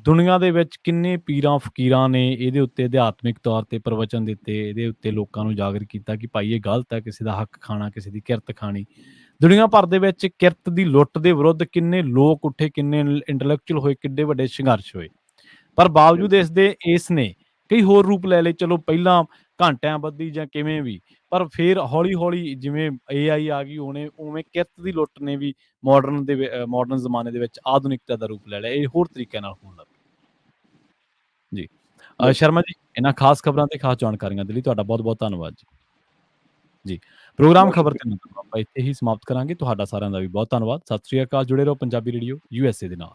ਦੁਨੀਆ ਦੇ ਵਿੱਚ ਕਿੰਨੇ ਪੀਰਾਂ ਫ਼ਕੀਰਾਂ ਨੇ ਇਹਦੇ ਉੱਤੇ ਅਧਿਆਤਮਿਕ ਤੌਰ ਤੇ ਪ੍ਰਵਚਨ ਦਿੱਤੇ, ਇਹਦੇ ਉੱਤੇ ਲੋਕਾਂ ਨੂੰ ਜਾਗਰ ਕੀਤਾ ਕਿ ਭਾਈ ਇਹ ਗਲਤ ਹੈ, ਕਿਸੇ ਦਾ ਹੱਕ ਖਾਣਾ, ਕਿਸੇ ਦੀ ਕਿਰਤ ਖਾਣੀ। ਦੁਨੀਆ ਭਰ ਦੇ ਵਿੱਚ ਕਿਰਤ ਦੀ ਲੁੱਟ ਦੇ ਵਿਰੁੱਧ ਕਿੰਨੇ ਲੋਕ ਉੱਠੇ, ਕਿੰਨੇ ਇੰਟੈਲੈਕਚੁਅਲ ਹੋਏ, ਕਿੱਡੇ ਵੱਡੇ ਸੰਘਰਸ਼ ਹੋਏ। ਪਰ ਬਾਵਜੂਦ ਇਸ ਨੇ ਕਈ ਹੋਰ ਰੂਪ ਲੈ ਲਏ। ਚਲੋ ਪਹਿਲਾਂ ਘੰਟਿਆਂ ਬੱਧੀ ਜਾਂ ਕਿਵੇਂ ਵੀ, ਪਰ ਫਿਰ ਹੌਲੀ-ਹੌਲੀ ਜਿਵੇਂ AI ਆ ਗਈ, ਉਵੇਂ ਕਿਰਤ ਦੀ ਲੁੱਟ ਨੇ ਵੀ ਮਾਡਰਨ ਜ਼ਮਾਨੇ ਦੇ ਵਿੱਚ ਆਧੁਨਿਕਤਾ ਦਾ ਰੂਪ ਲੈ ਲਿਆ। ਇਹ ਹੋਰ ਤਰੀਕੇ ਨਾਲ ਹੋਣ ਲੱਗ ਪਈ। ਜੀ। ਸ਼ਰਮਾ ਜੀ, ਇਹਨਾਂ ਖਾਸ ਖਬਰਾਂ ਤੇ ਖਾਸ ਜਾਣਕਾਰੀਆਂ ਦੇ ਲਈ ਤੁਹਾਡਾ ਬਹੁਤ-ਬਹੁਤ ਧੰਨਵਾਦ ਜੀ। ਜੀ, ਪ੍ਰੋਗਰਾਮ ਖਬਰ ਤੇ ਆਪਾਂ ਇੱਥੇ ਹੀ ਸਮਾਪਤ ਕਰਾਂਗੇ। ਤੁਹਾਡਾ ਸਾਰਿਆਂ ਦਾ ਵੀ ਬਹੁਤ ਧੰਨਵਾਦ। ਸਤਿ ਸ੍ਰੀ ਅਕਾਲ। ਜੁੜੇ ਰਹੋ ਪੰਜਾਬੀ ਰੇਡੀਓ USA ਦੇ ਨਾਲ।